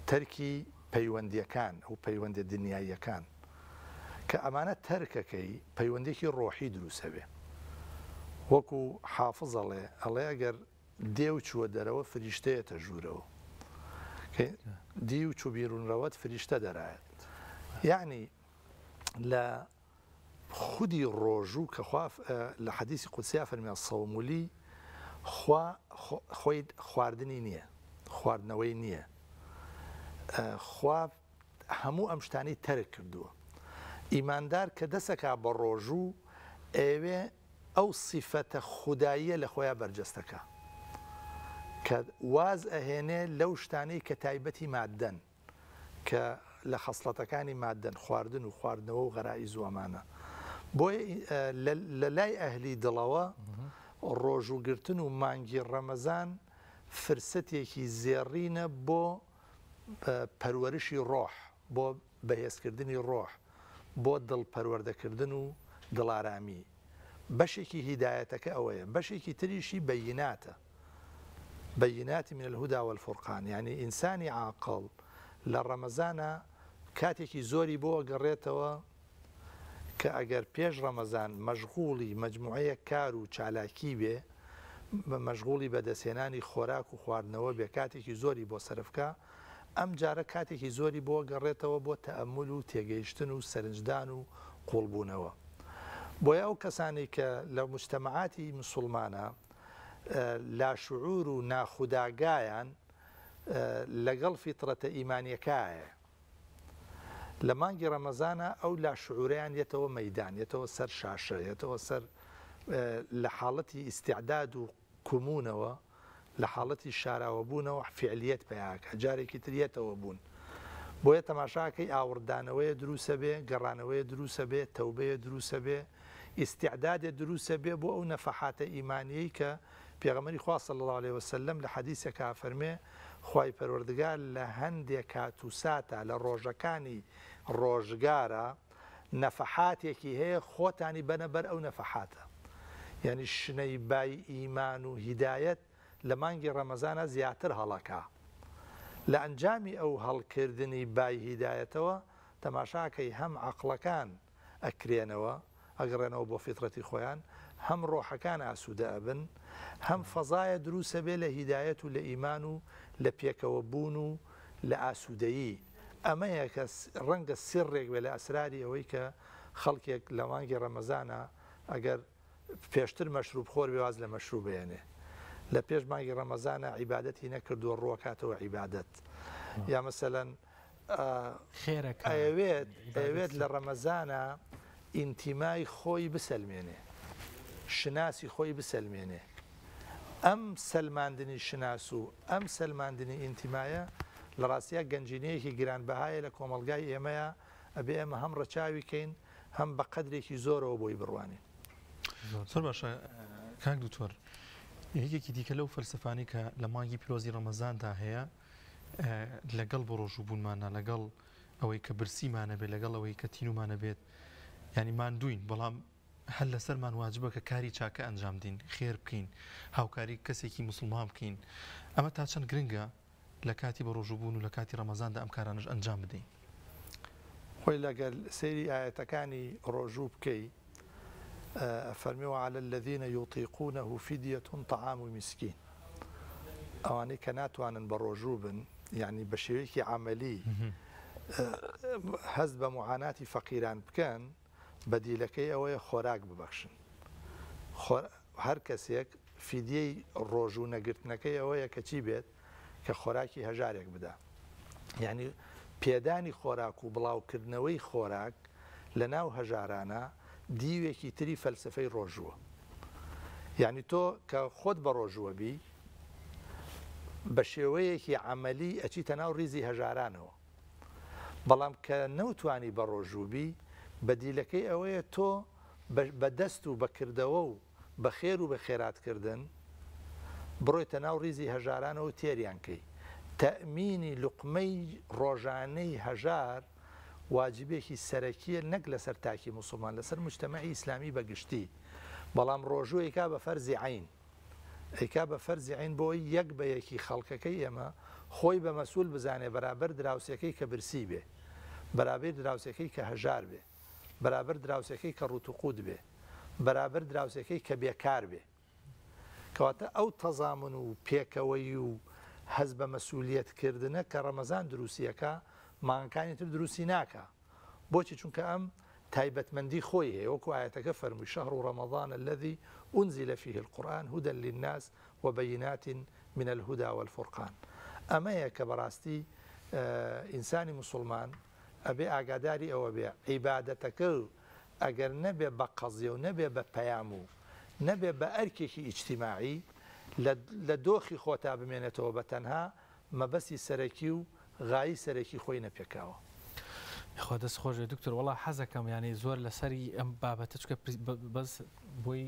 تەرکی پەیوەندیەکان ئەو پەیوەندە دنیاییەکان کە ئەمانە تەرکەکەی پەیوەندێکی ڕۆحی دروسە بێ وەکو حافظ ئەڵێ ئەگەر دێو چووە دەرەوە فریشتەیەتە ژوورەوە دی و چوو بیرونڕەوەت فریشتە دەرایەت یعنی لە خودی ڕۆژوو کە لە حەدیسی قودسیا فەرمی سەومولی خۆی خواردنی نییە خواردنەوەی نییە خوا هەموو ئەم شتانی تەرک کردووە ئیماندار کە دەسەکا بە ڕۆژوو ئێوێ ئەو سیفەتە خوداییە لە خۆیان بەرجەستەکە کە واز ئەهێنێ لەو شتانەی کە تایبەتی مادەن کە لە خەسڵەتەکانی مادەن خواردن و خواردنەوە و غەرائیز و ئەمانە بۆیە لە لای ئەهلی دڵەوە ڕۆژوگرتن و مانگی ڕەمەزان فرسەتێکی زێڕینە بۆ پەروەرشی ڕۆح بۆ بەهێزکردنی ڕۆح بۆ دڵپەروەردەکردن و دڵارامی بەشێکی هیدایەتەکە ئەوەیە بەشێکی تریشی بەیناتە بەیناتی من الهدى والفرقان یعنی ئینسانی عاقڵ لە ڕەمەزانە کاتێکی زۆری بۆ گەڕێتەوە کە ئەگەر پێش ڕەمەزان مەشغوڵی مەجموعەیە کار و چالاکی بێ مەشغوڵی بەدەستێنانی خۆراک و خواردنەوە بێ کاتێکی زۆری بۆ سەرفکە ئەم جارە کاتێکی زۆری بۆ گەڕێتەوە بۆ تەئەمل و تێگەیشتن و سەرنجدان و قوڵبوونەوە بۆیە ئەو کەسانی کە لە مجتەمەعاتی موسڵمانە لاشعور و ناخوداگایان لەگەڵ فیترەتە ئیمانیەکایە لە مانگی ڕەمەزانە ئەو لاشعورەیان یێتەوە مەیدان یێتەوە سەر شاشە یێتەوە سەر لە حاڵەتی ئیستیعداد و کومونەوە لە حاڵەتی شاراوەبوونەوە فعلیەت پێیاکە جارێکی تریێتەوە بوون بۆیە تەماشاکەی ئاوردانەوەیە دروسە بێ گەڕانەوەیە دروسە بێ تەوبەیە دروسە بێ ئیستیعدادێ دروسە بێ بۆ ئەو نەفەحاتە ئیمانیەی کە پێغەمبەری خوا صلی الله عليه وسلم لە حەدیثێکا فەرمێ خوای پەروەردگار لە هەندێک کات و ساتە لە ڕۆژەکانی ڕۆژگارە نەفەحاتێکی هەیە خۆتانی بەنەبەر ئەو نەفەحاتە یعنی شنەی بای ئیمان و هیدایەت لە مانگی ڕەمەزانە زیاتر هەڵەکا لە ئەنجامی ئەو هەڵکردنی بای هیدایەتەوە تەماشاکەی هەم عەقڵەکان ئەکرێنەوە ئەگەڕێنەوە بۆ فیترەتی خۆیان هەم ڕۆحەکان ئاسوودە ئەبن هەم فەزایە دروسە بێ لە هیدایەت و لە ئیمان و لە پێکەوە بوون و لە ئاسوودەیی ئەمەیە کە ڕەنگە سیڕێک بێ لە ئەسراری ئەوەی کە خەڵکێک لە مانگی ڕەمەزانە ئەگەر پێشتر مەشروب خۆر بێواز لە مەشروب بێنێ لە پێش مانگی ڕەمەزانە عیبادەتی نەکردووە ڕوەکاتەوە عیبادەت یا مەسەلەن ئەوێت لە ڕەمەزانە ئینتیمای خۆی بسەلمێنێ شناسی خۆی بسەلمێنێ ئەم سەلماندنی شناس و ئەم سەلماندنی ئینتیمایە لە ڕاستیە گەنجینەیەکی گرانبەهایە لە کۆمەلگای ئێمەیە ئەبێ ئێمە هەم ڕەچاوی کەین هەم بە قەدرێکی زۆرەوە بۆی بڕوانین
زۆر باشە کاک دوکتۆر یەکێکی دیکە لەو فەلسفانی کە لە مانگی پیرۆزی ڕەمەزاندا هەیە لەگەڵ بۆ ڕۆژووبوونمانە لەگەڵ ئەوەی کە برسیمانە بێت لەگەڵ ئەوەی کە تینومانە بێت ینی ماندوین بەڵام هەر لەسەرمان واجبە کە کاری چاکە ئەنجام دین خێر بکەین هاوکاری کەسێکی موسڵمان بکەین ئەمە تا چەند گرنگە لە کاتی بە ڕۆژووبوون و لە کاتی ڕەمەزاندا ئەم کارانش ئەنجام بدەین
خۆی لەگەل سەیری ئاەتەکانی ڕۆژوو بکەی فەرمیەوە عەلە الذینە یوطیقونەه فیدیەة طعام مسکین ئەوانەی کە ناتوانن بە ڕۆژوو بن یعنی بە شێوەیەکی عەمەلی هەست بە معاناتی فەقیران بکەن بەدیلەکەی ئەوەیە خۆراک ببەخشن هەر کەسێک فیدیەی ڕۆژوو نەگرتنەکەی ئەوەیە کە چی بێت کە خۆراکی هەژارێک بدا یعنی پێدانی خۆراک و بڵاوکردنەوەی خۆراک لە ناو هەژارانە دیوێکی تری فەلسفەی ڕۆژووە یعنی تۆ کە خۆت بە ڕۆژووە بی بە شێوەیەکی عەمەلی ئەچیتە ناو ریزی هەژارانەوە بەڵام کە نەوتوانی بە ڕۆژووبی بەدیلەکەی ئەوەیە تۆ بە دەست و بەکردەوە و بە خێر و بە خێراتکردن بڕۆیتە ناو ریزی هەژارانەوە تێریان کەی تەمینی لوقمەی ڕۆژانەی هەژار واجبێکی سەرەکیە نەک لەسەر تاکی موسڵمان لەسەر مجتەمەعی ئیسلامی بەگشتی بەڵام ڕۆژوو ئەیکا بە فەرزی عین ئەیکا بە فەرزی عین بۆی یەک بە یەکی خەڵکەکەی ئێمە خۆی بە مەسئول بزانێ بەرابەر دراوسەکەی کە برسی بێ بەرابەر دراوسەکەی کە هەژار بێ بەرابەر دراوسەکەی کە ڕوتوقود بێ بەرابەر دراوسەکەی کە بێکار بێ کەواتە ئەو تەزامن و پێکەوەی و هەز بە مەسئولیەتکردنە کە ڕەمەزان دروستیەکە مانگەکانی تر دروستی ناکە بۆچی چونکە ئەم تایبەتمەندی خۆی هەیە وەکو ئاەتەکە فەرمووی شەهر ڕەمەضان الذي أنزل فيه القرآن هدى للناس وبينات من الهدى والفرقان ئەمەیە کە بەڕاستی ئینسانی موسڵمان ئەبێ ئاگاداری ئەوە بێ عیبادەتەکە ئەگەر نەبێ بە قەزیە و نەبێ بە پەیام و نەبێ بە ئەرکێکی ئیجتیماعی لە دۆخی خۆتا بمێنێتەوە بە تەنها مەبەستی سەرەکی و غایی سەرەکی خۆی نەپێکاوە
خۆ دەست خۆشێ دکتۆر وڵا حەزەکەم یانی زۆر لەسەری ئەم بابەتە چکە بەس بۆی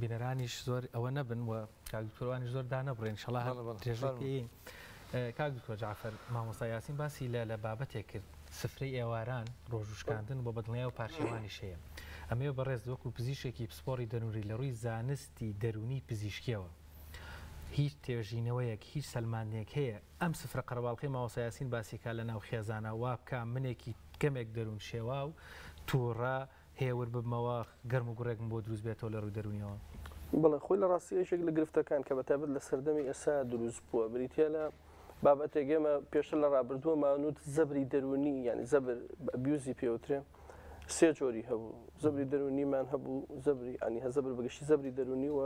بینەرانیش زۆر ئەوە نەبن و کاکتۆرانی زۆر دانەبڕێن شەڵا درێژەکەین کاک دکتۆر جعفەر مامۆستا یاسین باسی لە بابەتێک کرد سفرەی ئێواران ڕۆژوشکاندن بۆ بەدڵنیا و پارشێوانی شەیە ئەمێ بەڕێز وەکو پزیشێکی پسپۆری دەنووری لە ڕووی زانستی دەرونی پزیشکیەوە هیچ تێژینەوەیەک هیچ سەلمانێک هەیە ئەم سفرە قەرەباڵقی مامۆستا یاسین باسیکا لە ناو خێزانە وا بکە منێکی کەمێک دەروون شێوا و تووڕە هێور ببمەوە گەرم و گوڕێکم بۆ دروست بێتەوە لە ڕووی دەرونیەوە
بڵێ خۆی لە ڕاستیەشێک لە گرفتەکان کە بەتابەت لە سەردەمی ئێستا دروست بووە بریتە لە بابەتێک ئێمە پێشتر لە ڕابردووە مانوت زەبری دەرونی ینی زەبر بیوزی پێوترێ سێ جۆری هەبوو زەبری دەرونیمان هەبوو زەبری ئەنی هەزەبر بەگشتی زەبری دەرونی و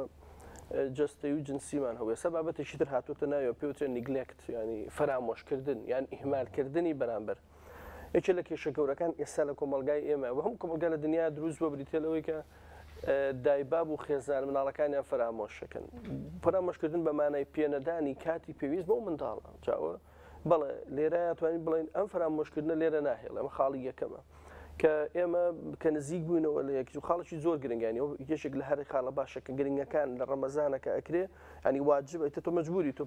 جستەی و جنسیمان هەوێ سە بابەتێکی تر هاتوتە ناوێ پێوترێ نیگلێکت ینی فەرامۆشکردن یان ئیهمالکردنی بەرامبەر یەکێ لە کێشە گەورەکان ئێستا لە کۆمەلگای ئێمە و هەم کۆمەلگا لە دنیا دروست بووە بریتێلەوەی کە دایباب و خێزان مناڵەکانیان فەرامۆشەکەن فەرامۆشکردن بە مانای پێنەدانی کاتی پێویست بۆ منداڵە جاوە بەڵێ لێرە توانین بڵێن ئەم فەرامۆشکردنە لێرە ناهێڵ ئەمە خاڵی یەکەمە کە ئێمە کە نزیک بووینەوە لە یەکی خاڵکی زۆر گرنگانی و یەکێک لە هەری خاڵە باشەکە گرنگەکان لە ڕەمەزانەکە ئەکرێ ئەنی واجب ئەیتە تۆ مەجبوری تۆ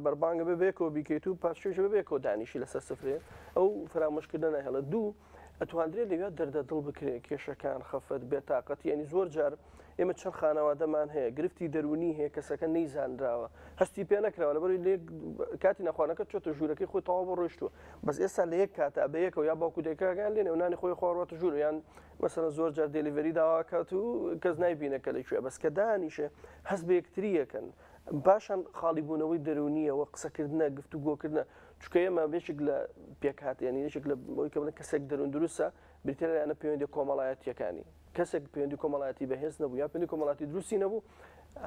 بەربانگە ببێکەوە بیکەیت و پاشێژە ببێکەوە دانیشی لەسەر سفرێ ئەو فرامۆشکردن ناهێڵە دوو ئەتوانرێت لەوێ دەردە دڵ بکرێ کێشەکان خەفەت بێتاقەت ینی زۆر جار ئێمە چەند خانەوادەمان هەیە گرفتی دەرونی هەیە کەسەکە نەیزانراوە هەستی پێ نەکراوە لەبەر کاتی نەخوانەکە چۆتە ژوورەکەی خۆی تەواو بۆ ڕۆیشتووە بەس ئێستا لە یەک کاتە بەیەکەوە یا باوکو دێکاگان لێنێ و نانی خۆی خۆڕاتە ژوور یان مەسەڵەن زۆر جار دێلیڤەری داواکات و کەس نایبینەکە لەکوێ بەس کە دانیشە هەست بە یەکتریەکەن پاشان خاڵی بوونەوەی دەرونیەوە قسەکردنە گفتوگۆکردنە چکە ئێمە بێشێک لە پێکات یعنی یەکێک لە بۆی کە بڵێن کەسێک دەرون دروستە بریتێنە یانە پەیوەندی کۆمەڵایەتیەکانی کەسێک پەیوەندی کۆمەڵایەتی بەهێز نەبوو یا پەیوەندی کۆمەڵایەتی دروستی نەبوو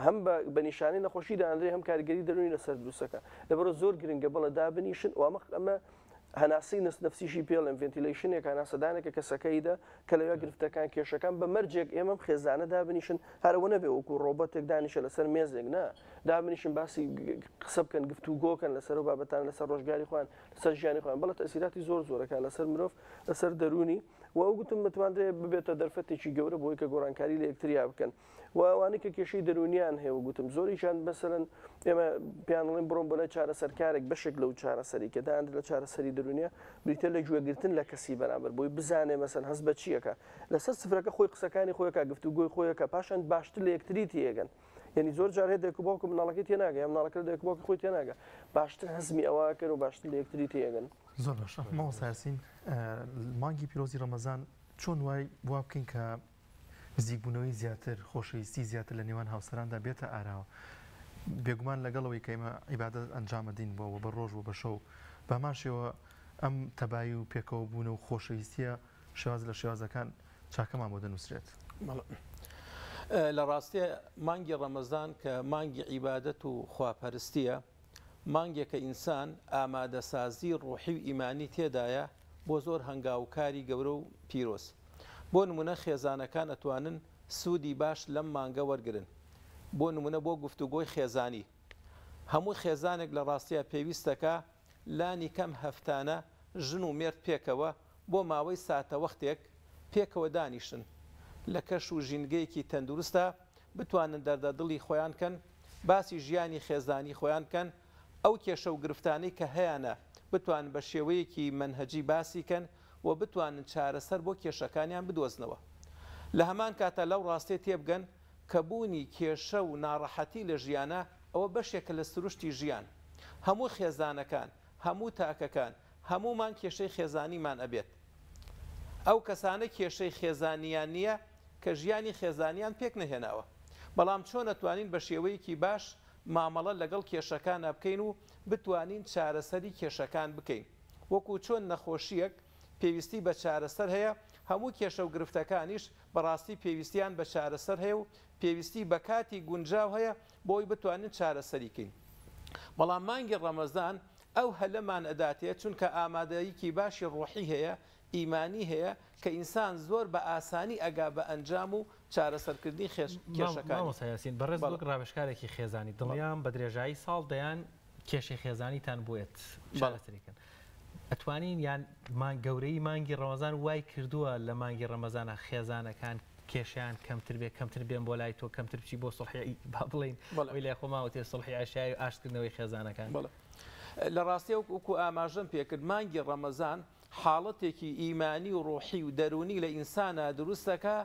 هەم بە نیشانەی نەخۆشی دەئەندرێ هەم کاریگەری دەرونی لەسەر دروستەکە لەبەرە زۆر گرنگە بڵێ دابنیشن و ئەمە هەناسی نفسیشی پێڵێن ڤنتیلیشنێک هەناسەدانێکە کەسەکەیدا کە لەوێ گرفتەکان کێشەکان بە مەرجێک ئێمە خێزانە دابنیشن هەرەوە نەبێ وەکو ڕۆبۆتێک دانیشە لەسەر مێزێک نا دابنیشن باسی قسە بکەن گفتوگۆکەن لەسەر و بابەتان لەسەر ڕۆژگاری خۆیان لەسەر ژیانی خۆیان بەڵێ تەسیراتی زۆر زۆرەکان لەسەر مرۆڤ لەسەر دەرونی و ئەو گوتم متوانرێت ببێتە دەرفەتێکی گەورە بۆی کە گۆڕانکاری لە یەکتریا بکەن و ئەوانەی کە کێشەی دەرونیان هەیە و گوتم زۆریشان بەسەرەن ئێمە پیان بڵێن بڕۆن بۆ لای چارەسەرکارێک بەشێک لەو چارەسەری کە داند لە چارەسەری دەرونیە بریتە لە گوێگرتن لە کەسی بەرامبەر بۆی بزانێ مەسەن هەست بە چیەکە لەسەر سفرەکە خۆی قسەکانی خۆیەکە گفتوگۆی خۆیەکە پاشان باشتر لە یەکتری تێگەن یعنی زۆر جار هەیە دایک و باوکو مناڵەکەی تێناگە یا مناڵەکە دایک و باوکی خۆی تێناگە باشتر هەزمی ئەوەکەن و باشتر لە یەکتری تێگەن
زۆر باش مامۆستا یاسین مانگی پیرۆزی ڕەمەزان چۆن وای وا بکەین کە نزیکبوونەوەی زیاتر خۆشەویستی زیاتر لە نێوان هاوسەراندا بێتە ئاراوە بێگومان لەگەڵەوەی کە ئێمە عیبادەت ئەنجامەدین بۆەوە بە ڕۆژ و بە شەو بەمان شێوە ئەم تەبایی و پێکەوە بوون و خۆشەویستیە شێواز لە شێوازەکان چاکەمان بۆ دەنووسرێت
لە ڕاستیە مانگی ڕەمەزان کە مانگی عیبادەت و خواپەرستیە مانگێکە ئینسان ئامادەسازی ڕوحی و ئیمانی تێدایە بۆ زۆر هەنگاوکاری گەورە و پیرۆز بۆ نمونە خێزانەکان ئەتوانن سوودی باش لەم مانگە وەرگرن بۆ نمونە بۆ گفتوگۆی خێزانی هەموو خێزانێک لە ڕاستیە پێویستەکە لانی کەم هەفتانە ژن و مێرد پێکەوە بۆ ماوەی ساتە وەختێک پێکەوە دانیشن لە کەش و ژینگەیەکی تەندروستە بتوانن دەردەدڵی خۆیان کەن باسی ژیانی خێزانی خۆیان کەن ئەو کێشە و گرفتانەی کە هەیەە بتوان بە شێوەیەکی منهەجی باسیکەن و بتوانن چارەسەر بۆ کێشەکانیان بدۆزنەوە. لە هەمان کاتە لەو ڕاستێ تێبگەن کە بوونی کێشە و ناڕەحەتی لە ژیانە ئەوە بەشێکە لە سروشتی ژیان. هەموو خێزانەکان، هەموو تاکەکان، هەمومان کێشەی خێزانیمان ئەبێت. ئەو کەسانە کێشەی خێزانیان نییە کە ژیانی خێزانیان پێک نەهێناوە، بەڵام چۆن ئەتوانین بە شێوەیەکی باش مامەڵە لەگەڵ کێشەکان بکەین و بتوانین چارەسەری کێشەکان بکەین. وەکو چۆن نەخۆشیەک پێویستی بە چارەسەر هەیە، هەموو کێشە و گرفتەکانیش بەڕاستی پێویستیان بە چارەسەر هەیە و پێویستی بە کاتی گونجاو هەیە بۆی بتوانین چارەسەریکەین. بەڵام مانگی ڕەمەزان ئەو هەلەمان ئەداتێت چونکە ئامادەیەکی باشی ڕۆحی هەیە، ئیمانی هەیە کە ئینسان زۆر بە ئاسانی ئەگا بە ئەنجام و چارەسەرکردنی
کێشەکان. بەڕێز وەک ڕاوێژکارێکی خێزانی دڵیان بە درێژایی ساڵ دەیان کێشەی خێزانیتان بووێت چارەسەریکەن. ئەتوانین یان گەورەی مانگی ڕەمەزان وای کردووە لە مانگی ڕەمەزانە خێزانەکان کێشیان کەمتر بێ کەمتر بێن بۆ لای تۆ کەمتر بچی بۆ سڵحی با بڵین لای خۆماوەتێ سڵحی عشای و ئاشتکردنەوەی خێزانەکان.
لە ڕاستی وەکو ئاماژەم پێکرد مانگی ڕەمەزان حاڵەتێکی ئیمانی و ڕۆحی و دەرونی لە ئینسانە دروستەکە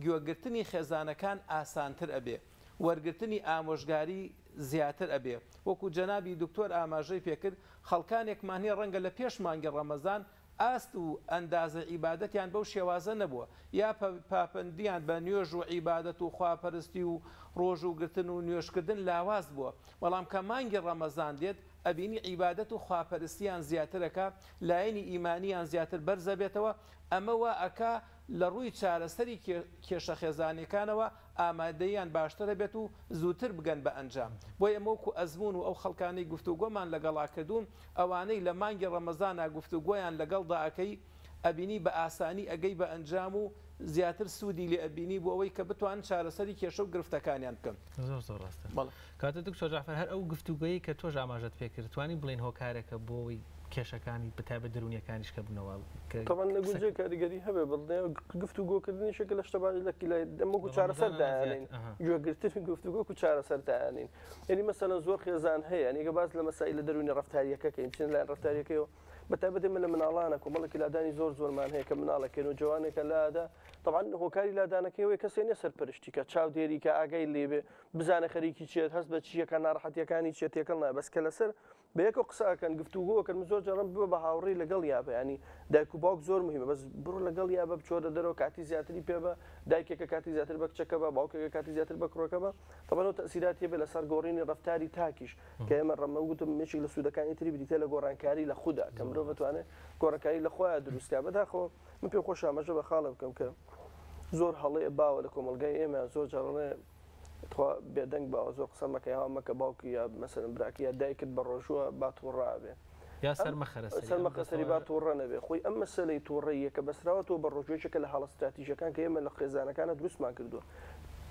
گوێگرتنی خێزانەکان ئاسانتر ئەبێ، وەرگرتنی ئامۆژگاری زیاتر ئەبێ. وەکو جەنابی دکتۆر ئاماژەی پێکرد خەڵکانێکمان هەیە ڕەنگە لە پێش مانگی ڕەمەزان ئاست و ئەندازە عیبادەتیان بەو شێوازە نەبووە، یا پاپەندیان بە نوێژ و عیبادەت و خواپەرستی و ڕۆژ و گرتن و نوێشکردن لاواز بووە. بەڵام کە مانگی ڕەمەزان دێت ئەبینی عیبادەت و خواپەرستیان زیاترەکە، لایەنی ئیمانیان زیاتر بەرزە بێتەوە. ئەمەوە ئەکا لە ڕووی چارەسەری کێشە خێزانەکانەوە ئامادەیان باشترە بێت و زووتر بگەن بە ئەنجام. بۆی ئەمە وەکو ئەزمون و ئەو خەڵکانەی گفتوگۆمان لەگەڵا کردوون، ئەوانەی لە مانگی ڕەمەزانە گفتوگۆیان لەگەڵدا ئەکەی ئەبینی بە ئاسانی ئەگەی بە ئەنجام و زیاتر سوودی لێ ئەبینی بۆ ئەوەی کە بتوان چارەسەری کێشە و گرفتەکانیان بکەن.
زۆر ڕاستە. کاتە دکتۆر جعفەر هەر ئەو گفتوگۆیی کە تۆ ئاماژەت پێکرد توانی بڵین هۆکارێکە بۆی کێشەکانی بەتایبەت دەرونیەکانیش کە بنەوە
طبعا لەگوجێ کاریگەری هەبێ بڵێ گفتوگۆکردنی شکل لە شتەباش لە دەمەک و چارەسەر دایانین گوێگرتن گفتوگۆ و چارەسەر دایانین. یعنی مەسەلەن زۆر خێزان هەیە، یعنی کە باز لە مەسائل لە دەرونی ڕەفتاریەکە کە چین لای ڕەفتاریەکەیەوە بەتایبەت من لە مناڵانە کۆمەڵێکی لادانی زۆرمان هەیە کە مناڵەکەن و جوانێکە لادا طبعا هۆکاری لادانەکەیەوەی کەسێ نیە سەرپەرشتی کە چاو دێری کە ئاگای لێبێ بزانە خەریکی چێت هەست بە چیەکە ناڕەحەتیەکانی چێت تێکەڵ نایە، بەس کە لەسەر بە یەکە قساکەن گفتوگۆکەن زۆر جەڕم بووە بە هاوڕێی لەگەڵ یابە، ینی دایک و باوک زۆر مهمە، بەس بڕۆ لەگەڵ یابە بچۆرە دەرەوە کاتی زیاتری پێ بە، دایکێکە کاتی زیاتر بە کچەکە بە، باوکێکە کاتی زیاتر بە کوڕەکە بە. طبعا ئەو تەسیراتی بێ لەسەر گۆڕینی ڕەفتاری تاکیش کە ئێمە ڕەمەگوتم مێشی لە سوودەکانی تری بریتە لە گۆڕانکاری لە خوددا کە مرۆڤ بتوانێت گۆڕانکاری لە خۆیان دروستکە. بەداخەوە من پێم خۆش ئاماژە بە خاڵە بکەم کە زۆر هەڵەیە باوە لە کۆمەلگای ئێمە زۆر جاڕێ بێدەنگ باوە زۆر قسە مەکە ها مەکە باوکی یا مەسەرن براکی یا دایکت بە ڕۆژووە با تووڕابێ
یا
سەرمەخەسەری با تووڕە نەبێ. خۆی ئەم مەسەلەی تووڕەیە کە بەسراوەتەوە بە ڕۆژوێشەکە لە هەڵە استراتیژەکان کە ئێمە لە خێزانەکانە دروستمان کردووە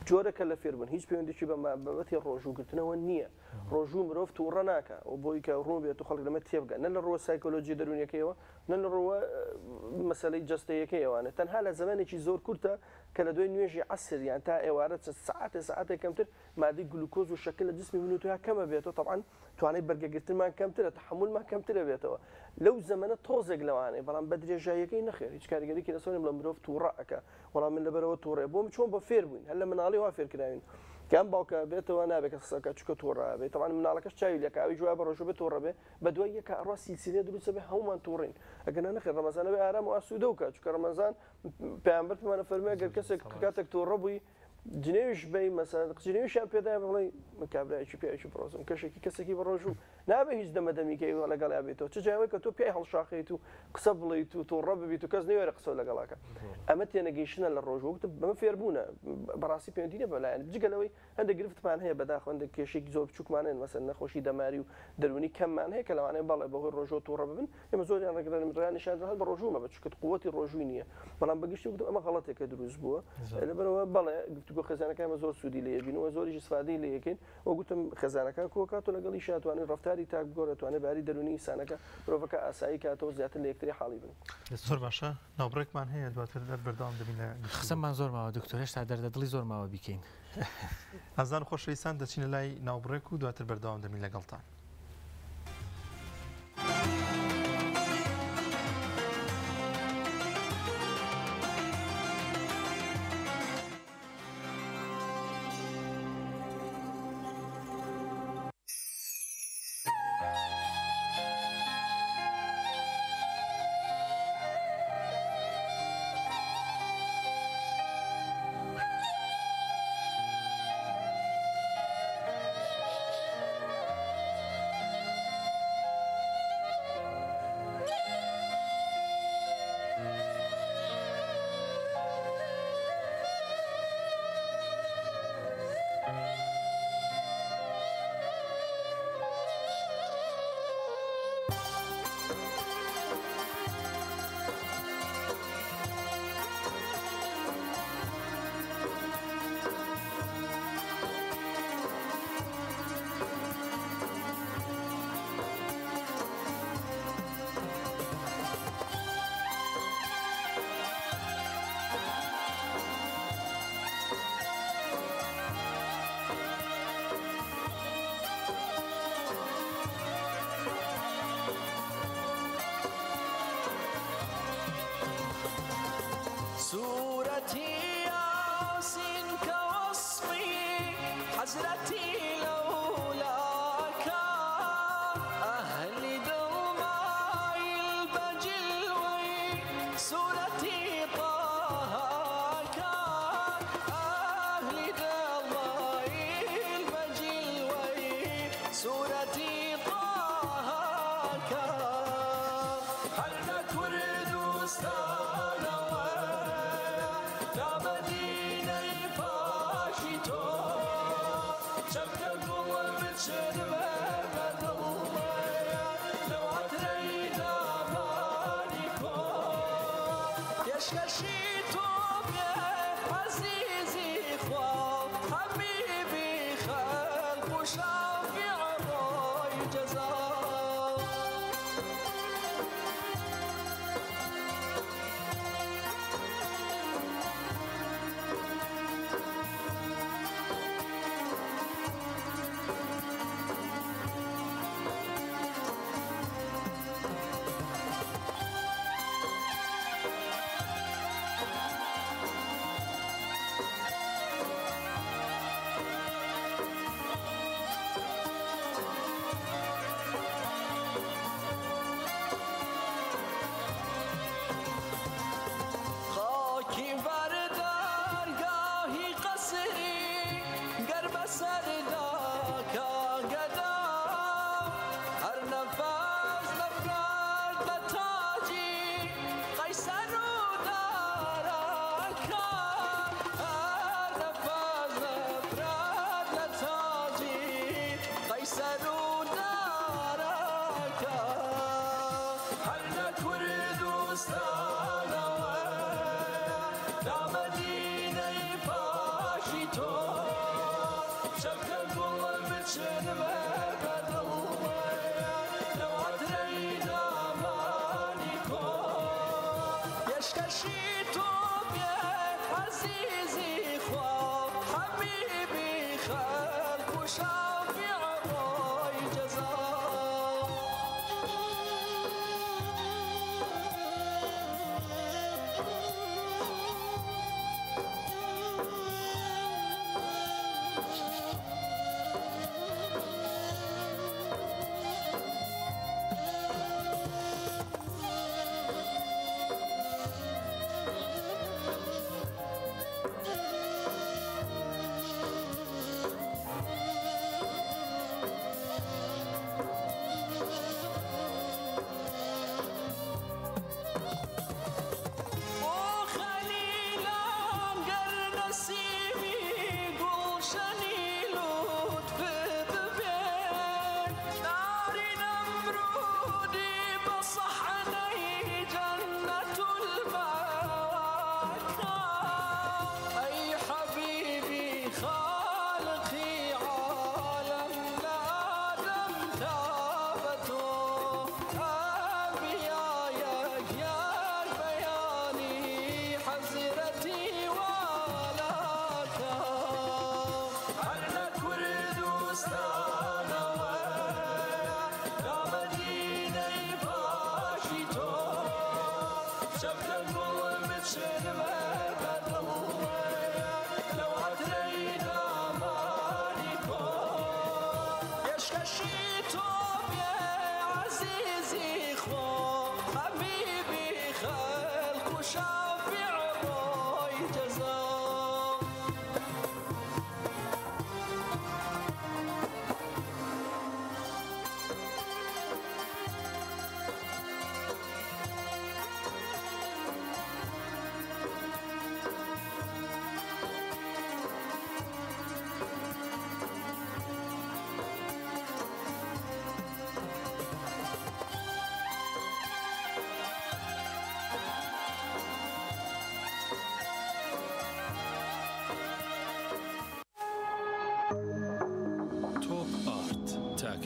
جۆرەکە لە فێربن هیچ پەیوەندیی بە بابەتی ڕۆژووگرتنەوە نییە. ڕۆژوو مرۆڤ تووڕە ناکە و بۆی کە ڕوو بێت و خەڵک لەمە تێبگەن نە لە ڕۆوە سایکۆلۆژی دەرونیەکەیەوە نە لە ڕۆوە مەسەلەی جەستەیەکەیەوانێت تەنها لە زمانێکی زۆر کورتە کە لە دوای نوێژی عەسر یان تا ئێوارە سەعاتێک کەمتر مادەی گلوکۆز و شەکل لە جسمی منوتوها کەمە بێتەوە. طبعا توانای بەرگەگرتنمان کەمترە، تەحملمان کەمترە بێتەوە لەو زەمانە تۆزێک لەوانەیە، بەڵام بە درێژاییەکەی نەخێر هیچ کاریگەریکی لەسەرم لە مرۆڤ تووڕە ئەکە. وەڵام من لەبەرەوە تووڕێ بۆم چۆن بە فێر بووین هەر لە مناڵی وا فێرکراوین کام باوکە بێتەوە نابێت کە قسەکە چووکە تووڕە بێت. طبعا مناڵەکەش چاوی لەکاوی جواب بە ڕۆژوو بێت تووڕە بێ بە دوای یەکە ئەڕوا سیلسیلەیە دروستە بێ هەمومان تووڕین. ئەگەر نەخێر ڕەمەزانە بێ ئارام و ئاسوودە وکە چونکە ڕەمەزان پێغەمبەر فەرمانە فەرمووی ئەگەر کەسێک کاتێک تووڕە بووی جنێویش بەی مەسەلەن جنێویشیان پێدای بڵێ من کابرایەکی پێیەکی بڕۆزم کەشێکی کەسێکی بە ڕۆژوو نابێ هیچ دەمەدەمیکەی لەگەڵ یابێتەوە چ جایەوەی کە تۆ پێی هەڵشاخیت و قسە بڵیت و تووڕە ببیت و کەس نەوێرە قسە لەگەڵاکە. ئەمە تێنەگەیشتنە لە ڕۆژوو بەمە فێربوونە بەڕاستی پەیوەندی نیە بەلایەن جگەلەوەی هەندێک گرفتمان هەیە بەداخەوە هەندێک کێشێکی زۆر بچووکمانێن مەسەلەن نەخۆشی دەماری و دەرونی کەممان هەیە کە لەوانەیە بەڵێ بەهۆی ڕۆژوو تووڕە ببن ئێمە زۆریان ڕێگرن ڕیانیشان هەر بە ڕۆژوومە بچکت قووەتی ڕۆژووی نییە. بەڵام بەگشتی وتم ئەمە غەڵەتێکە دروست بووە لەبەرەوە بەڵێ گفتوگۆ خێزانەکانمە زۆر سوودی لێ بینەوە زۆریش استفادەی لێ یەکەین و گوتم خێزانەکان کۆکات و لەگەڵی شاتوانێت ڕەفتاری تاک بگۆڕێت توانێت باری دەرونی ئینسانەکە مرۆڤەکە ئاسایی کاتەوە زیاتر لە یەکتری حاڵی بن.
زۆر باشە ناوبڕێکمان هەیە دواتر بەردەوام دەبین لە
قسەمان زۆر ماوە دکتۆر هێشتا دەردەدڵی زۆر ماوە بیکەین.
ئازان خۆشەویستان دەچینە لای ناوبڕێک و دواتر بەردەوام دەبین لەگەڵتان.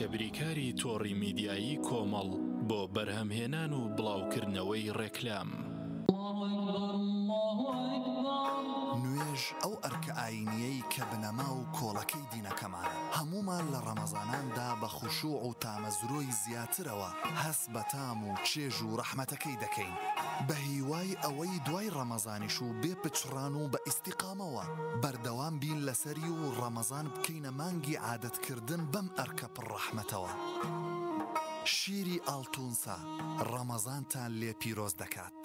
کە بریکاری تۆڕی میدیایی کۆمەڵ بۆ بەرهەمهێنان و بڵاوکردنەوەی ڕێکلام.
نوێژ ئەو ئەرکە ئاینیەی کە بنەما و کۆڵەکەی دینەکەمانە هەمومان لە ڕەمەزاناندا بە خوشوع و تامەزرۆی زیاترەوە هەس بە تام و چێژ و ڕەحمەتەکەی دەکەین بە هیوای ئەوەی دوای ڕەمەزانیش و بێ پچڕان و بە ئیستیقامەوە بەردەوام بین لەسەری و ڕەمەزان بکەینە مانگی عادەتکردن بەم ئەرکە پڕڕەحمەتەوە. شیری ئاڵتونسا ڕەمەزانتان لێ پیرۆز دەکات.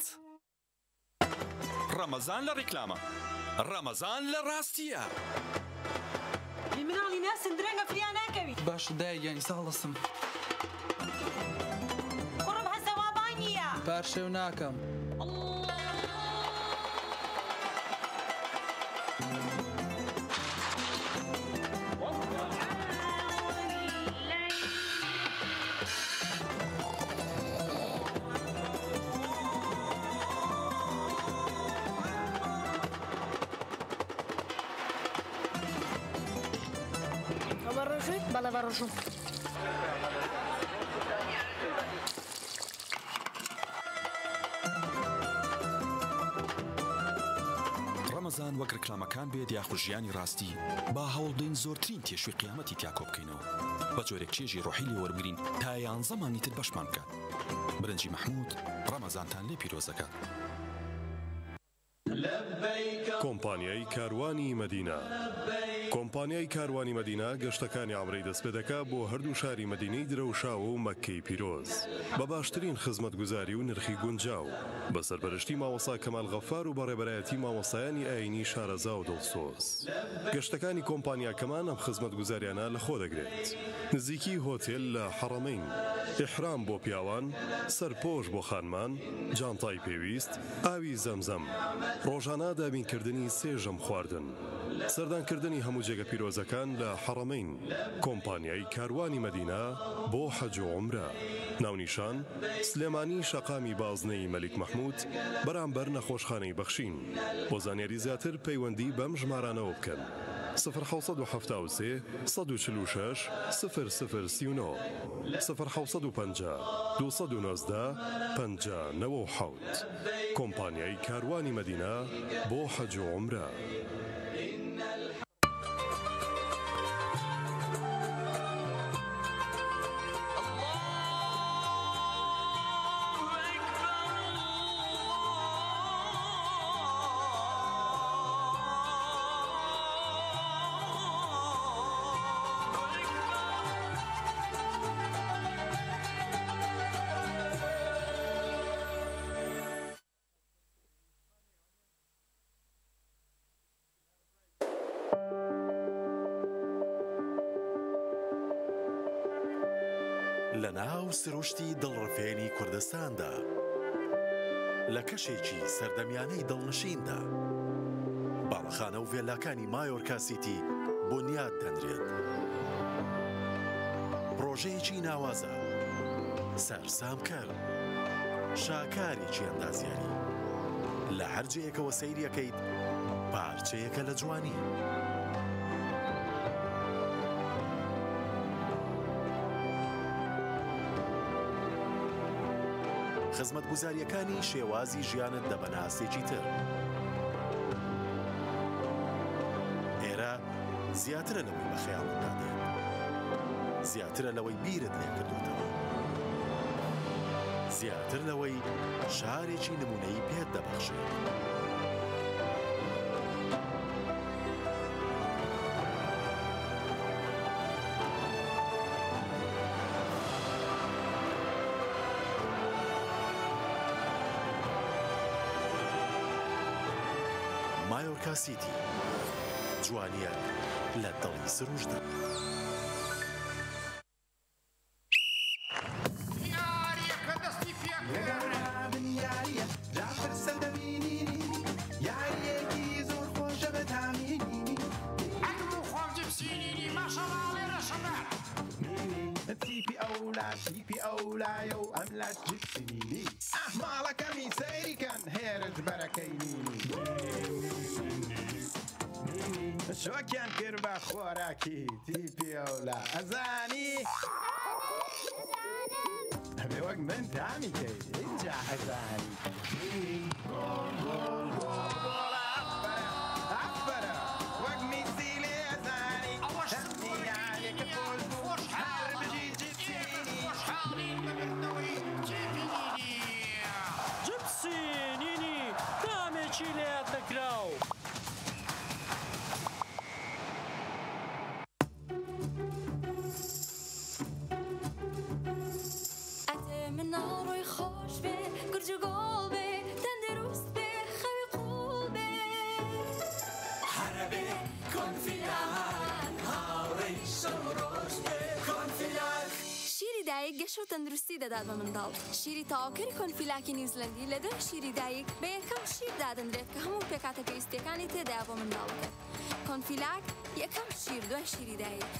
ڕەمەزان لە ڕیکلامە، ڕەمەزان لە ڕاستیە.
مناڵی ناسن درەنگە فریا ناکەوی.
باش دایگەنی ساڵەسم.
کوڕم هەسەوابان نییە.
پارشێو ناکەم.
بەڵێ بەڕۆژوو.
ڕەمەزان وەک ڕکلامەکان بێت یاخود ژیانی ڕاستی با هەوڵ بدەین زۆرترین تێشوی قیامەتی تیاکۆ بکەینەوە بە جۆرێک چێژی ڕۆحی لێوەربگرین تا 11 مانگی تر بەشمان بکات. برنجی مەحموود ڕەمەزانتان لێ پیرۆزەکات.
کۆمپانیای کاروانی مەدینە. کۆمپانیای کاروانی مەدینە گەشتەکانی ئەمڕۆی دەست پێ دەکات بۆ هەردوو شاری مەدینەی درەوشاوە و مەککەی پیرۆز بە باشترین خزمەتگوزاری و نرخی گونجاو بە سەرپەرشتی مامۆستا کەمال غەفار و بەڕێبەرایەتی مامۆستایانی ئاینی شارەزا و دڵسۆز. گەشتەکانی کۆمپانیاکەمان ئەم خزمەتگوزاریانە لەخۆ دەگرێت. نزیکی هۆتێل لە حەڕەمەین، ئیحرام بۆ پیاوان، سەرپۆش بۆ خانمان، جانتای پێویست، ئاوی زەمزەم، ڕۆژانە دابینکردنی سێژەم خواردن، سەردانکردنی هەموو جێگە پیرۆزەکان لە حەڕەمەین. کۆمپانیای کاروانی مەدینە بۆ حەج و عومرە. ناونیشان سلێمانی شەقامی بازنەی مەلیک مەحموود بەرامبەر نەخۆشخانەی بەخشین. بۆ زانیاری زیاتر پەیوەندی بەم ژمارانەوە بکەن: 1970 146 0039 1950 219 5097. کۆمپانیای کاروانی مەدینە بۆ حەج و عومرە.
لە ناو سروشتی دڵڕفێنی کوردستاندا لە کەشێکی سەردەمیانەی دڵنشیندا باڵەخانە و ڤێلاکانی مایۆرکا سیتی بنیاد دەنرێت. پرۆژەیەکی ناوازە، سەرسامکەر، شاکارێکی ئەندازیاری. لە هەر جێیەکەوە سەیریەکەیت پارچەیەکە لە جوانی. خزمەتگوزاریەکانی شێوازی ژیانت دەبەناسێکی تر. ئێرە زیاترە لەوەی بە خەیاڵتدا دێت، زیاترە لەوەی بیرت لێ کردوتەوە، زیاتر لەوەی شارێکی نمونەیی پێت دەبەخشێت. مایۆرکا سیتی، جوانیە لە دڵی سروشدا.
تیپی ئەولایە و ئەم لات جبسینی ئەحماڵەکەمی سەیریکەن هێرج بەرەکەینی شۆکیان کرد بە خۆراکی تیپی ئەولا ئەزانی ئەبێ وەک من تامی کەی اینجا ئەزانی
گەش و تەندروستی دەدات بە منداڵ. شیری تەواوکەری کۆنفیلاکی نیوزلەندی لە دوای شیری دایک بە یەکەم شیر دادەنرێت کە هەموو پێکاتە پێویستیەکانی تێدایە بۆ منداڵەکە. کۆنفیلاک یەکەم شیر دوای شیری دایک.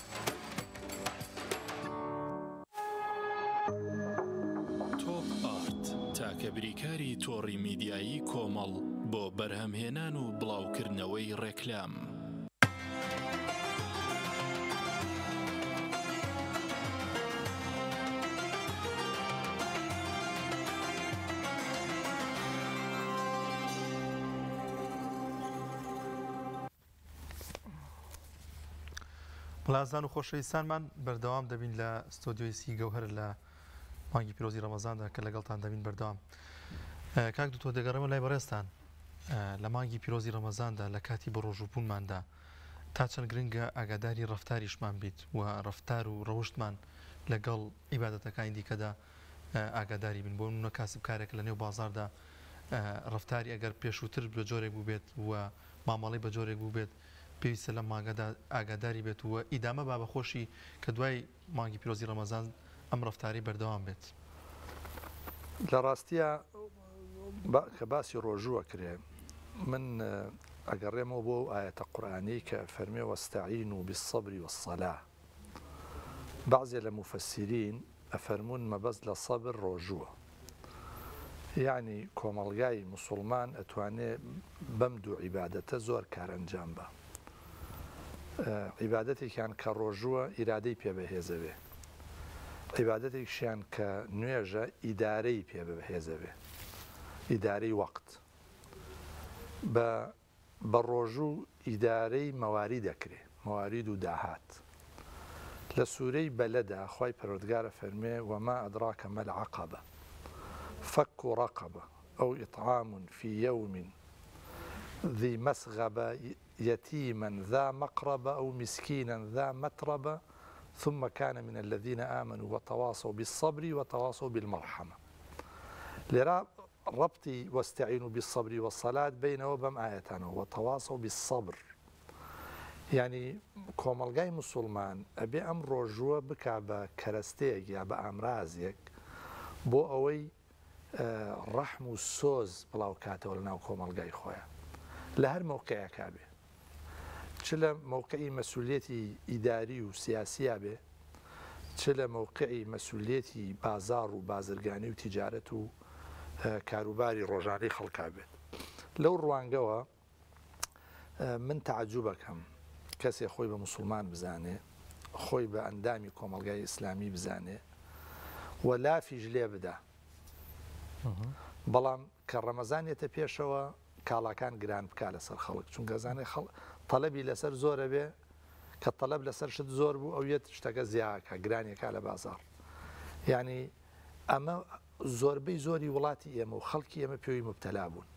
تۆپ ئارت تاکە بریکاری تۆڕی میدیایی کۆمەڵ بۆ بەرهەمهێنان و بڵاوکردنەوەی ڕێکلام.
بەڵازان و خۆشەویستانمان بەردەوام دەبین لە ستۆدیۆی سی گەوهەر لە مانگی پیرۆزی ڕەمەزاندا کە لەگەڵتان دەبین بەردەوام. کاک دوتۆ دەگەڕێمە لای بەڕێستان لە مانگی پیرۆزی ڕەمەزاندا لە کاتی بە ڕۆژوبوونماندا تا چەند گرنگە ئاگاداری ڕەفتاریشمان بیت و ڕەفتار و ڕەوشتمان لەگەڵ عیبادەتەکانی دیکەدا ئاگاداری بن. بۆ نمونە کاسبکارێک لە نێو بازاردا ڕەفتاری ئەگەر پێشووتر بە جۆرێک بوو بێت و مامەڵی بە جۆرێک بوو بێت پێویستە لە ماگەدا ئاگاداری بێت و ئیدامە با بەخۆشی کە دوای مانگی پیرۆزی ڕەمەزان ئەم ڕەفتاری بەردەوام بێت.
لە ڕاستیە کە باسی ڕۆژووە کرێ من ئەگەڕێمەوە بۆ ئاەتە قورئانی کە فەرمێ وەستەعینوا بالصەبر والصەلاة. بعضێ لە مفەسیرین ئەفەرمون مەبەست لە سەبر ڕۆژووە، یعنی کۆمەڵگای موسڵمان ئەتوانێت بەم دوو عیبادەتە زۆر کارەنجام بە. عیبادەتێکیان کە ڕۆژووە ئیرادەی پێبەهێزەوێ، عیبادەتێکیان کە نوێژە ئیدارەی پێبەهێزەوێ، ئیدارەی وەقت. بە ڕۆژوو ئیدارەی مەواری دەکرێت، مەوارید و داهات. لە سوورەی بەلەدا خوای پەروەردگارە فەرمێ وما ئەدراکە مە العەقەبە فك رقبة أو إطعام في يوم ذي مسغبة يتيما ذا مقربة أو مسكينا ذا متربة ثم كان من الذين آمنوا وتواصوا بالصبر وتواصوا بالمرحمة. لرا ربطي واستعينوا بالصبر والصلاة بينه وبين آياتنا وتواصوا بالصبر. يعني کۆمەڵگای مسلمان ئەبێ ئەم ڕۆژووە بکا بە کەرەستەیەک یا بە ئامرازێک بۆ ئەوەی ڕەحم و سۆز بڵاو کاتەوە لە ناو کۆمەڵگای خۆیان لە هەر مەوقعەکە بێ، چ لە مەوقعی مەسئولێتی ئیداری و سیاسیا بێ، چ لە مەوقعی مەسئولێتی بازار و بازرگانی و تیجارەت و کاروباری ڕۆژانەی خەڵکا بێت. لەو ڕوانگەوە من تعجوبەکەم کەسێ خۆی بە موسڵمان بزانێ، خۆی بە ئەندامی کۆمەڵگای ئیسلامی بزانێ و لافیش لێ بدا. بەڵام کە ڕەمەزانێتە پێشەوە کاڵاکان گران بکا لەسەر خەڵک، چونکە زانێ تەڵەبی لەسەر زۆرە بێ کە تەڵەب لەسەر شت زۆر بوو ئەو یەت شتەکە زیاکە گرانێکا لە بازار. یعنی ئەمە زۆربەی زۆری وڵاتی ئێمە و خەڵکی ئێمە پێوی مبتەلا بوون.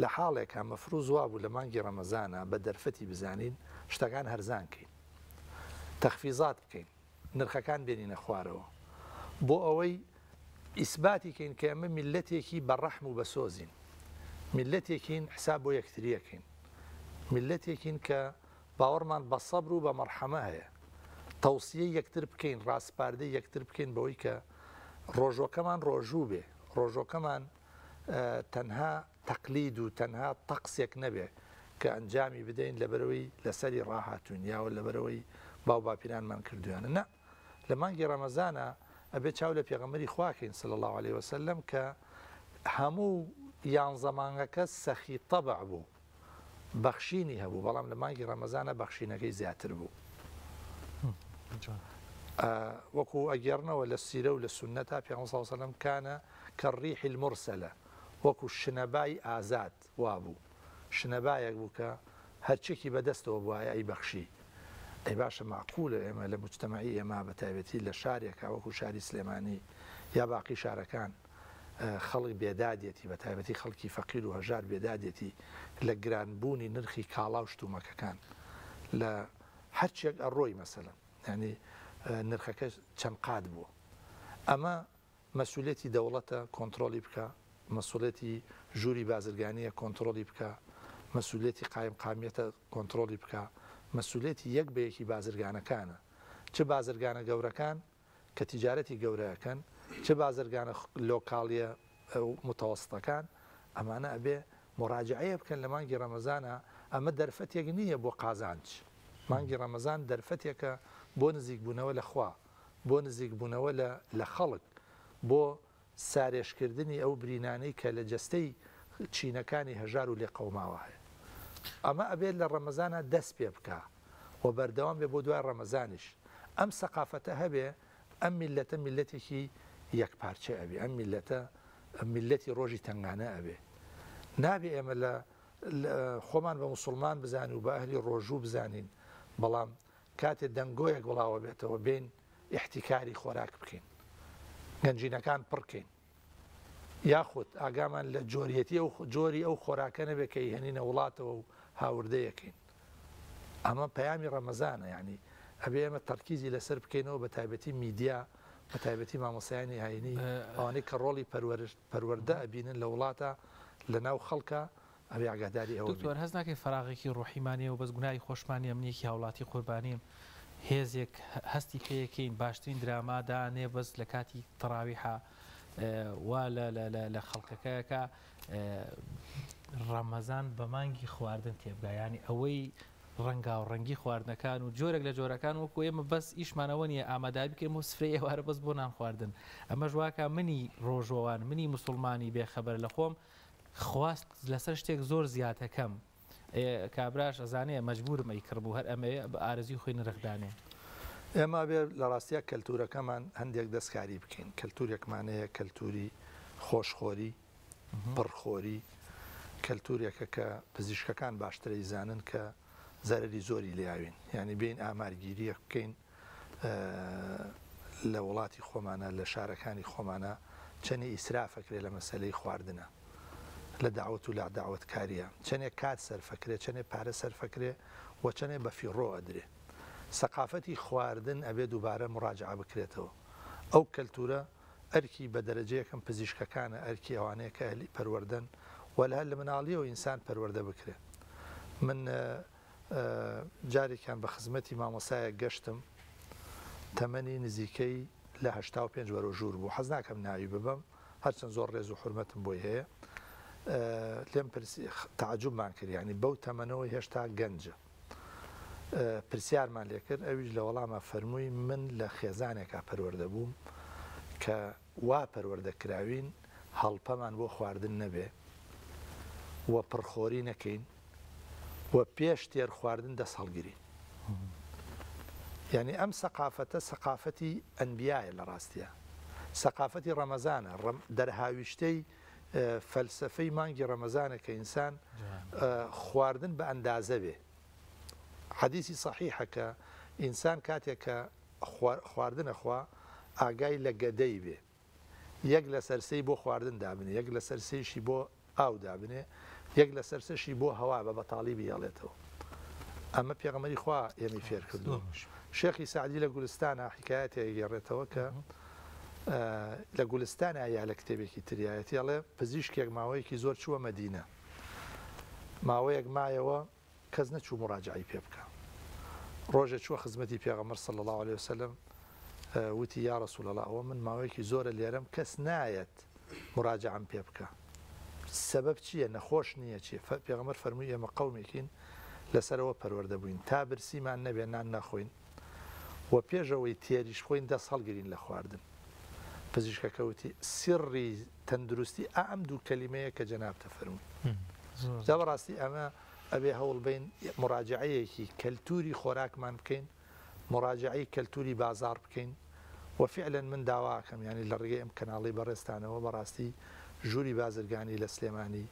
لە حاڵێکە مەفروض وا بوو لە مانگی ڕەمەزانە بە دەرفەتی بزانین شتەکان هەرزانکەین، تەخفیزات بکەین، نرخەکان بێنینە خوارەوە بۆ ئەوەی ئیسباتی کەین کە ئەمە میلەتێکی بەڕەحم و بەسۆزین، میلەتێکین حساب بۆ یەکتریەکەین، میلەتێکین کە باوەڕمان بە سەبر و بە مەرحەمە هەیە، تەوسیەی یەکتر بکەین، ڕاستپاردەی یەکتر بکەین بەوەی کە ڕۆژۆکەمان ڕۆژوو بێ، ڕۆژۆکەمان تەنها تەقلید و تەنها تەقسێک نەبێ کە ئەنجامی بدەین لەبەرەوەی لەسەری ڕاهاتوون یاوە لەبەرەوەی باو باپیرانمان کردویانە. نە، لە مانگی ڕەمەزانە ئەبێ چاو لە پێغەمبەری خواکەین صلی الله عليه وسلم کە هەموو یانزە مانگەکە سەخی تەبع بوو، بەخشینی هەبوو، بەڵام لە مانگی ڕەمەزانە بەخشینەکەی زیاتر بوو. وەکو ئەگەڕنەوە لە سیرە و لە سونەتا پێغەمبەر صلی الله عليه وسلم کانە کەڕیح المرسلە، وەکو شنەبای ئازاد وابوو، شنەبایەک بوو کە هەرچێکی بەدەستەوە بووایە ئەی بەخشی. ئەی باشە معقولە ئێمە لە مجتەمەعی ئێمە بە تایبەتی لە شارێکە وەکو شاری سلێمانی یا باقی شارەکان خەڵک بێدادێتی بە تایبەتی خەڵکی فەقیر و هەژار بێدادێتی لە گرانبوونی نرخی کاڵا و شتومەکەکان لە هەرچێک ئەڕۆی مەسەلەن، یعنی نرخەکە چەند قات بووە. ئەمە مەسئولێتی دەوڵەتە کۆنتترۆلی بکە، مەسئولێتی ژووری بازرگانیە کۆنتترۆلی بکە، مەسئولێتی قایم قامیەتە کۆنتترۆلی بکە، مەسئولێتی یەک بەیەکی بازرگانەکانە، چه بازرگانە گەورەکان کە تیجارەتی گەورەکەن چه بازرگانە لۆکاڵیە متەوەستەکان ئەمانە ئەبێ مراجعەیە بکەن لە مانگی ڕەمەزانە ئەمە دەرفەتێک نییە بۆ قازانج مانگی ڕەمەزان دەرفەتێکە بۆ نزیک بوونەوە لە خوا بۆ نزیک بوونەوە لە خەڵک بۆ سارێشکردنی ئەو برینانەی کە لە جەستەی چینەکانی هەژار و لێ قەوماوە هەیە ئەمە ئەبێت لە ڕەمەزانە دەست پێ بکە و بەردەوام بێ بۆ دوای ڕەمەزانیش ئەم سەقافەتە هەبێ ئەم میلەتە میلەتێکی یەکپارچە ئەبێ ئەم میلەتە میلەتی ڕۆژی تنگانە ئەبێ نابێ ئێمە لە خۆمان بە موسڵمان بزانین و بە ئەهلی ڕۆژوو بزانین بەڵام کاتێ دەنگۆیەک وڵاوە بێتەوە بین احتیکاری خۆراک بکەین گەنجینەکان پڕکەین یاخود ئاگامان لە جۆریەتی ئەو جۆری ئەو خۆراکە نەبێ کە هێنینە وڵاتەوە و هاوردەیەکەین ئەمە پەیامی ڕەمەزانە یعنی ئەبێ ئێمە تەرکیزی لەسەر بکەینەوە بە تایبەتی میدیا بە تایبەتی مامۆسایانی هاینی ئەوانەی کە ڕۆڵی پەروەردە ئەبینن لە وڵاتە لە ناو خەڵکە ئەبێ ئاگاداری ئەوە
دکتۆر هەست ناکەی فراغێکی ڕۆحیمانیە و بەس گوناهی خۆشمانی ئەمنیەکی هاوڵاتی قوربانیم هێزێک هەستی پێیەکەین باشترین درامادانێ بەس لە کاتی تەراویحە وا لە خەڵکەکەیەکە ڕەمەزان بە مانگی خواردن تێبگا ینی ئەوەی ڕەنگا و ڕەنگی خواردنەکان و جۆرێک لە جۆرەکان وەکو ئێمە بەس ئیشمانەوە نیە ئاماداری بکەین و سفرەی ئێوارە بەس بۆ نان خواردن ئەمە ژواکە منی ڕۆژۆوان منی مسلمانی بێخەبەر لە خۆم خواست لەسەر شتێک زۆر زیاتەکەم کابراش ئەزانەیە مەجبورم ئەی کڕبوو هەر ئەمەیە بە ئارزی خۆی نرخدانێ
ئێمە بێ لە ڕاستیە کەلتورەکەمان هەندێک دەستکاری بکەین کەلتورێکمانەیە کەلتوری خۆشخۆری پڕخۆری کەلتورێکە کە پزیشکەکان باشترەی زانن کە زەرری زۆری لیاوین یعنی بین ئامارگیریە بکەین لە وڵاتی خۆمانە لە شارەکانی خۆمانە چەنی ئیسرافەکرێ لە مەسلەی خواردنە لە داوت و لا داوتکاریە چەنێک کات سەرفەکرێ چەنێ پارە سەرفەکرێ و چەنێ بە فیڕۆ ئەدرێ سەقافەتی خواردن ئەبێ دووبارە مراجعە بکرێتەوە ئەو کەلتورە ئەرکی بە دەرەجەیەکەم پزیشکەکانە ئەرکی ئەوانەیە کە ئەهلی پەروەردەن وەلا لە مناڵیەوە ئینسان پەروەردە بکرێ من جارێکیان بە خزمەتی مامۆسایە گەشتم تەمەنی نزیکەی لە 85 وەرە ژوور بوو حەز ناکەم ناوی ببەم هەرچەند زۆر ڕێز و حورمەتم بۆی هەیە لێم تعجبمان کرد ینی بەو تەمەنەوەی هێشتا گەنجە پرسیارمان لێ کرد ئەویش لە وەڵامە فەرمووی من لە خێزانێکا پەروەردە بووم کە وا پەروەردەکراوین هەڵپەمان بۆ خواردن نەبێ وە پڕخۆری نەکەین و پێش تێر خواردن دەست هەڵگیری یعنی ئەم سەقافەتە سەقافەتی ئەنبیایە لە ڕاستیە سەقافەتی ڕەمەزانە دەرهاویشتەی فەلسفەی مانگی ڕەمەزانە کە ئینسان خواردن بە ئەندازە بێ حەدیثی صحیحە کە ئینسان کاتێک کە خواردنە خوا ئاگای لە گەدەی بێ یەک لە سەرسەی بۆ خواردن دابنێ یەک لە سەرسەیشی بۆ ئاو دابنێ یەک لە سەرسەشی بۆ هەوا بە بەتاڵی بیاڵێتەوە ئەمە پێغەمبەری خوا ئێمەی فێر کردووە شێخی سعدی لە گولستانە حکایەتێک گێڕێتەوە کە لە گولستانە یا لە کتێبێکی تریایەتی ئەڵێ پزیشکێک ماوەیەکی زۆر چووە مەدینە ماوەیەک مایەوە کەس نەچوو مراجعی پێ بکە ڕۆژێک چووە خزمەتی پێغەمبەر صلی الله عليه وسلم وتی یا رسول الله ئەوە من ماوەیەکی زۆرە لێرەم کەس نایەت مراجعەم پێ بکە سبب چییە نەخۆش نییە چی پێغەمبەر فەرمووی ئێمە قەومێکین لەسەرەوە پەروەردە بووین تا برسیمان نەبێ نان نەخۆین و پێشەوەی تێریش خۆین دەست هەڵگرین لە خواردن پزیشکەکەوتی سیڕی تەندروستی ئەم دوو کەلیمەیە کە جەنابتە فەرمووی جا بەڕاستی ئەمە ئەبێ هەوڵ بین مراجعەیەکی کەلتوری خۆراکمان بکەین مراجعەی کەلتوری بازار بکەین و فعلا من داواکەم ینی لە ڕێگەی ئەم کەناڵی بەڕێستانەوە بەڕاستی ژووری بازرگانی لە سلێمانی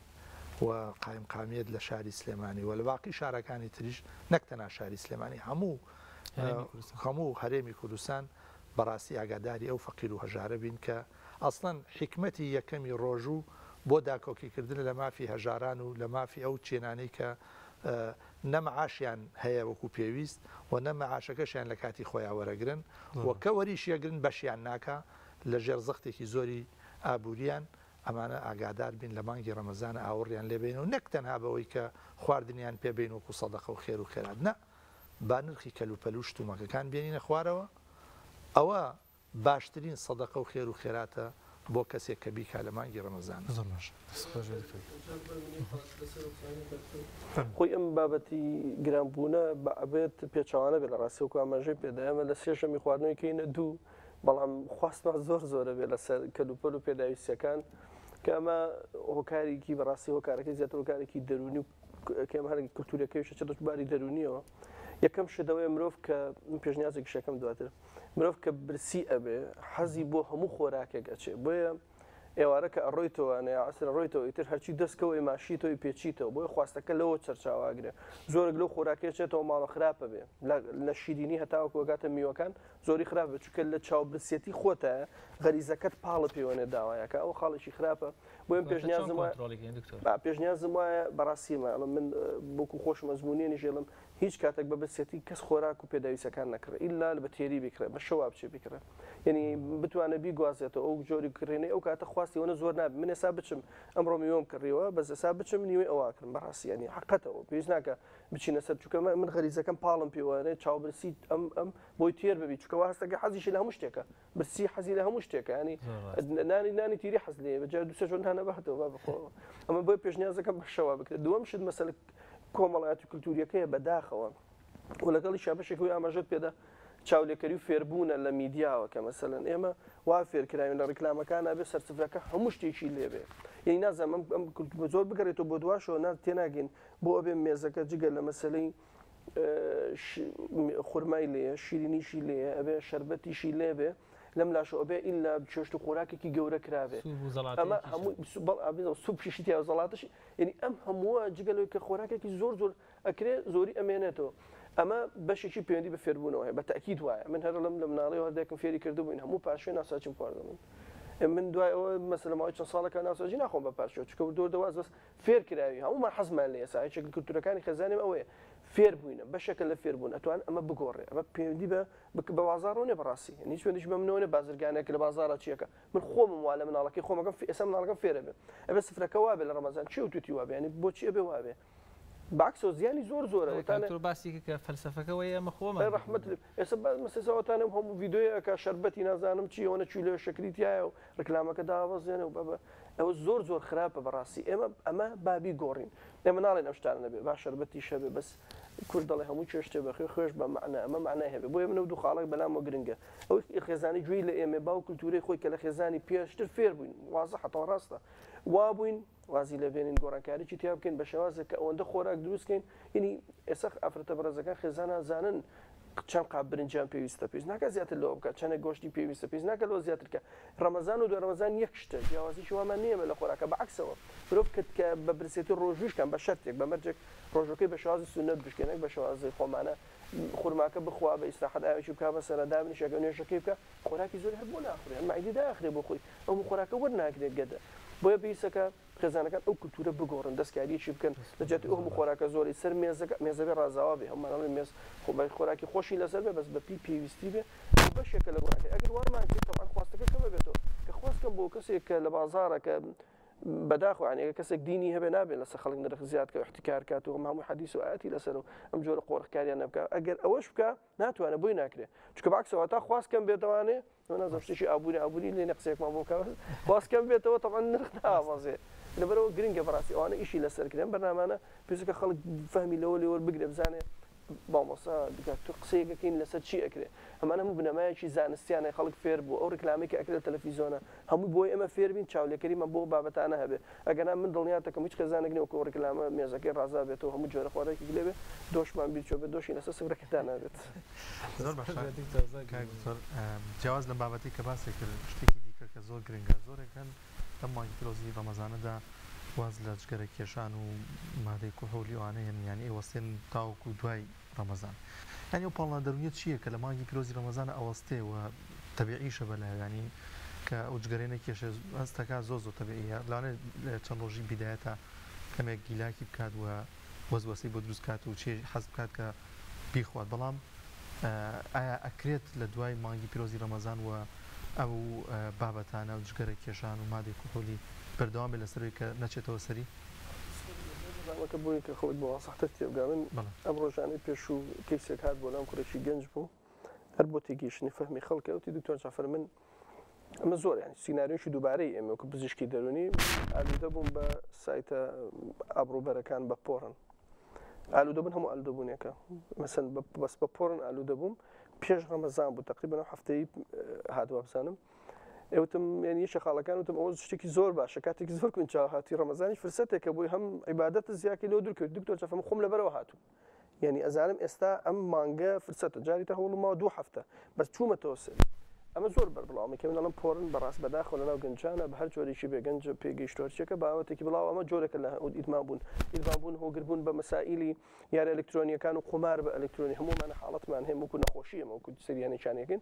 و قایمقامیت لە شاری سلێمانی و لە باقی شارەکانی تریش نەکتەنا شاری سلێمانی هەموو هەرێمی کوردستان بەڕاستی ئاگاداری ئەو فەقیر و هەژارە بین کە ئەسڵەن حکمەتی یەکەمی ڕۆژوو بۆ داکۆکیکردن لە مافی هەژاران و لە مافی ئەو چێنانەی کە نەمەعاشیان هەیە وەکو پێویست و نەمەعاشەکەشیان لە کاتی خۆیان وەرەگرن و کە وەریشیەگرن بەشیان ناکە لە ژێر زەختێکی زۆری ئابوووریان ئەمانە ئاگادار بین لە مانگی ڕەمەزان ئاوڕیان لێبین و نەک تەنها بەوەی کە خواردنیان پێبین وەکو سەدەقە و خێر و خێرات نە با نرخی کەلوپەل و شتومەکەکان بێنینە خوارەوە ئەوە باشترین سەدەقە و خێر و خێراتە بۆ کەسێک کە بیکا لە مانگی ڕەمەزان.
خۆی ئەم بابەتی گرانبوونە بەبێت پێچوانە بێت لە ڕاستیەوە ئاماژەی پێدایمە لە سێشەمی خواردنەوەی کەینە دوو بەڵام خواستمان زۆرە بێت لەسەر کەلوپەل و پێداویستیەکان کە ئەمە هۆکارێکی بەڕاستی هۆکارەکەی زیاتر هۆکارێکی دەرونی و کەم هەرگی کولتورەکەیشە چ دەستباری دەرونیەوە. یەکەم شدەوەی مرۆڤ کە پێشنیازێکی شەکەم دواتر مرۆڤ کە برسی ئەبێ حەزی بۆ هەموو خۆراکێک ئەچێ بۆیە ئێوارە کە ئەڕۆیتەوە عسر ڕۆیتەوە ئیتر هەرچی دەستکەوەی ماشیتەوەی پێچیتەوە بۆی خواستەکە لەوە چەرچاواگرێ زۆرێک لەو خۆراکێچێتەوە ماڵە خراپە بێ لە شیرینی هەتاوەکو وەگاتە میوەکان زۆری خراپە چونکە لە چاوبرسێتی خۆتە غەریزەکەت پاڵە پەیوەنێ داوایەکە ئەو خاڵێکی خراپە بۆ پێشنیازم وایە بەڕاستیمە من بۆکو خۆش مەزمونێنی ژێڵم هیچ کاتێک بە برسێتی کەس خۆراک و پێداویستەکان نەکرێت ئیلا بە تێری بکرێت بە شەوا بچێ بکرێت یعنی بتوانە بیگوازێتەوە ئەو جۆری کڕێنەی ئەو کاتە خواستیەوە زۆر نابێت من ێسا بچم ئەمڕۆ میوەم کڕیەوە بەس ئێسا بچم نیوەی ئەواکردم بەڕاستی ینی حقەتەوە پێویست ناکە بچینە سەر چونکە من غەریزەکەم پاڵم پێوانێت چاوبرسی ئەم بۆی تێر ببی چونکە هەستەکە حەزیشی لە هەموو شتێکە برسی حەزی لە هەموو شتێکە ینی نانی تیری حەز لێ بەجا دوسە جۆن هەنە بەهاتەوە بخۆەوە ئەمە بۆی پێشنیازەکەم بەشەوا بکرێت دووەم شت مەسەلە کۆمەڵایەتی کولتوریەکەیە بەداخەوە و لەگەڵی شابەشێکەوەی ئاماژەت پێدا چاولێکەری و فێربوونە لە میدیاوە کە مەسەلەن ئێمە وا فێرکراوین لە ڕیکلامەکانە بێ سەرچفرەکە هەموو شتێکی لێبێ یعنی نازانم ئەم زۆر بگەڕێتەوە بۆ دواشەوە تێناگەین بۆ ئەبێ مێزەکە جگە لە مەسلەی خورمای لێ شیرینیشی لێ ئەبێ شەربەتیشی لێبێ لەم لاشەوە بێ ئیلا چێشت و خۆراکێکی گەورە کرابێ ئەمە هەموو سوپشی تیا زەڵاتش یعنی ئەم هەمووە جگەلەوەی کە خۆراکێکی زۆر ئەکرێ زۆری ئەمێنێتەوە ئەمە بەشێکی پەیوەندی بە فێربوونەوە بە تاکید وایە من هەر لەم لە مناڵی هەردێکم فێری کردبووین هەموو پاشوێ ناساچم خواردەمن من دوای ئەوە مەسەلە ماوەی چەند ساڵەکە ناساجی ناخۆم بە پاشوێ چکە دۆر دەواز بەس فێر کراوی هەمومان حەزمان لێ ئێستا هیچ کولتورەکانی خێزانیم ئەوەیە فێر بووینە بەشێکە لە فێربوون ئەتوان ئەمە بگۆڕێ ئەمە پەیوەندی بە بازاڕۆ نێ بەڕاستی هیچ شوێنیش بە منەوە نێ بازرگانێک لە بازاڕە چیەکە من خۆمم وا لە مناڵەکەی خۆمەکەم ئێستا مناڵەکەم فێرە بێ ئەبێ سفرەکە وا بێ لە ڕەمەزان چی و توتی وا بێ ینی بۆچی ئەبێ وا بێ باکسۆ زیانی زۆرە
باسی کە فەلسەفەکەەوەی ئەمە خۆمە
ڕەحمەت ئێستا مەسەسەوەتانم هەموو ڤیددیۆیەکە شەربەتی نازانم چی ئەوە چوی لە شەکریتیایە و ڕکلامەکە داوەزێنە و بەبە ئەوە زۆر خراپە بەڕاستی ئەمە بابی گۆڕین ئێمە ناڵێن ئەم شتانە نەبێ با شەربەتی شەبێ بەس کورد دەڵێ هەموو چێشتێ بەخێ خۆش بە معنە ئەمە معنای هەبێ بۆیە منە دوو خاڵک بەلامەوە گرنگە ئەو خێزانی گوێی لە ئێمە باو کولتوری خۆی کە لە خێزانی پێشتر فێر بووین وازە حتەوە ڕاستە وا بووین وازی لە بێنین گۆڕانکاریی تیا بکەین بە شێوازە کە ئەوەندە خۆراک دروستکەین ینی ئێستا ئافرەتە بەڕێزەکان خێزانە زانن چەند قاب برنجیان پێویستە پێویست ناکە زیاتر لەوە بکات چەندێک گۆشتی پێویستە پێویست ناکە لەوە زیاترکە ڕەمەزان و دوای ڕەمەزان یەک شتە جیاوازیشی وامان نییەمە لە خۆراکە بەعکسەوە مرۆڤ کە بە برسێتی ڕۆژوشکان بە شەرتێک بە مەرجێک ڕۆژەکەی بە شێوازی سونەت بشکێنێک بە شێوازی خۆمانە خورماکە بخوا بە ئیستراحەت ئاوێکی بکە بە سەرەدا بنیشەکە نوێژەکەی بکە خۆراکی زۆر هەر بۆ ناخورێ مەعیدی داخرێ بۆ خۆی ئەو خۆراکە وەرناگرێت گەدە بۆیە پێویستەکە خێزانەکان ئەو کولتورە بگۆڕن دەستکاریەکی بکەن لە جێتی ئەو هەموو خۆراکە زۆری سەر مێزەکە ڕازاوا بێ هەمانەڵێ مێز خۆراکی خۆشی لەسەر بێ بەس بە پێویستی بێ بەشێکە لە گۆڕانەکە ئەگەر وارمان کرد تەبعاً خواستەکە کەمە بێتەوە کە خواستکەم بۆ کەسێک کە لە بازاڕە کە بەداخۆ عنێگە کەسێک دینی هەبێ نابێت لەسەر خەڵک نرخ زیاد کە احتیکار کات و هەموو حەدیث و ئاەتی لەسەر و ئەم جۆرە قۆڕخکاریان نەبکە ئەگەر ئەوەش بکە ناتوانێت بۆی ناکرێت چونکە بەعکسەوە تا خواستکەم بێتەوانێ نازانم شتێکی ئابووری لێ قسەیەکمان بۆ بکە خواستکەم بێتەوە تەبعاً نرخ ناوازێ لەبەرەوە گرنگە بەڕاستی ئەوانە ئیشی لەسەرکردن بەرنامانە پێویستە خەڵک فەهمی لەوە لێوە بگرێ بزانێ بامۆسا تو قسەیەکەکەین لەسەر چی ئەکرێ ئەمانە هەموو بنەمایەکی زانستیانە خەڵک فێر بوو ئەو ڕکلامێکی ئەکرێت تەلەڤیزۆنە هەموو بۆی ئێمە فێربین چاولێکەریمە بۆ بابەتانە هەبێ ئەگەنا من دڵنیاتەکەم هیچ کەزانێکنەوە کە ڕکلامە مێزەکەی ڕازا بێتەوە هەموو جۆرە خۆراکی لێبێ دۆشمان بیرچۆ بێ دۆشی لەسەر سفرەکەتان نابێت
زۆر جیاواز لە بابەتی کە باسی کرد شتێکی دیکە کە زۆر گرنگە زۆرێکن لەم مانگی پیرۆزی ڕەمەزانەدا واز لە جگەرە کێشان و مادەی کوحولیوانەیەن یانی ئێوەستێن تاوەکو دوای ڕەمەزان ینی ئەو پاڵنا دەرونیت چییە کە لە مانگی پیرۆزی ڕەمەزانە ئەوەستێ و تەبیعیشە بەلایانی کە ئەو جگەرێنە کێشە هەستەکە زۆر تەبیعیە لەوانێ چەند ڕۆژی بیدایەتە کەمێک گیلاکی بکات و وەزوەسی بۆ دروست کات و چێ حەز بکات کە بیخوات بەڵام ئایا ئەکرێت لە دوای مانگی پیرۆزی ڕەمەزان و ئەو بابەتانە و جگەرە کێشان و مادەی کوحولی بەردەوام بێ لەسەروی کە نەچێتەوە سەری
ئەمەکە بووین کە خۆت بۆ واسەحتە تێبگا من ئەم ڕۆژانەی پێش و کەیسێک هات بۆ لام کوڕێکی گەنج بوو هەر بۆ تێگەیشتنی فەهمی خەڵکە وتی دکتۆر جعفەر من ئەمە زۆر ینی سیناریۆشی دووبارەی ئێمە وەکو پزیشکی دەرونی ئالوودە بووم بە سایتە ئابڕوبەرەکان بە پۆڕن ئالوودە بوون هەموو ئالوودەبوونێکە مەسەن بەس بە پۆڕن ئالوودە بووم پێش ڕەمەزان بوو تقریبا هەفتەی هاتووە بزانم ئێوتم ینی یەکێ خاڵەکان وتم ئەوە شتێکی زۆر باشە کاتێکی زۆر کونجاو هاتی ڕەمەزانی فرسەتێکە بۆی هەم عیبادەتە زیاکی لەوە دوور کرد دکتۆر جعفەر خۆم لەبەرەوە هاتوو ینی ئەزانم ئێستا ئەم مانگە فرسەتە جاری تا هەوڵ ماوە 2 هەفتە بەس چوومەتەوە سێ ئەمە زۆر بەربڵاومی کە منەڵم پۆڕن بەڕاست بەداخەوە لەناو گەنجانە بە هەر جۆرێکی بێگەنج پێگەیشتۆرچێکە باوەتێکی بڵاو ئەمە جۆرێکە لە ئیدمان بوون هۆگربوون بە مەسائیلی یارە ئەلکترۆنیەکان و قمار بە ئەلکترۆنی هەمومان حاڵەتمان هەیە وەکو نەخۆشیەمە وەکو سەریانێکیانێکین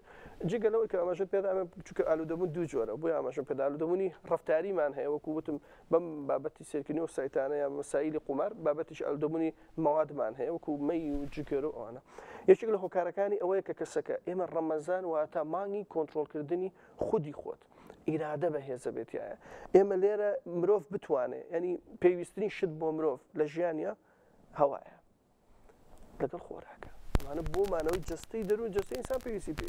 جگەلەوەی کە ئەمەژت پێدا ئەمە چونکە ئالوودەبوون دوو جۆرە بۆی ئاماژم پێدا ئالوودەبوونی ڕەفتاریمان هەیە وەکو وتم بەم بابەتی سێرکردنی و سایتانە یا مەسائیلی قمار بابەتیش ئالوودەبوونی مەوادمان هەیە وەکو مەی و جگەر و ئەوانە یەکێک لە هۆکارەکانی ئەوەیە کە کەسەکە ئێمە ڕەمەزان واتە مانگی کۆنتڕۆلکردنی خودی خۆت ئیرادە بەهێزە بێتیایە ئێمە لێرە مرۆڤ بتوانێت ینی پێویستنی شت بۆ مرۆڤ لە ژیانە هەوایە لەگەڵ خۆراکە ئەمانە بۆمانەوەی جستەی دەروون جستەی ئینسان پێویستی پێ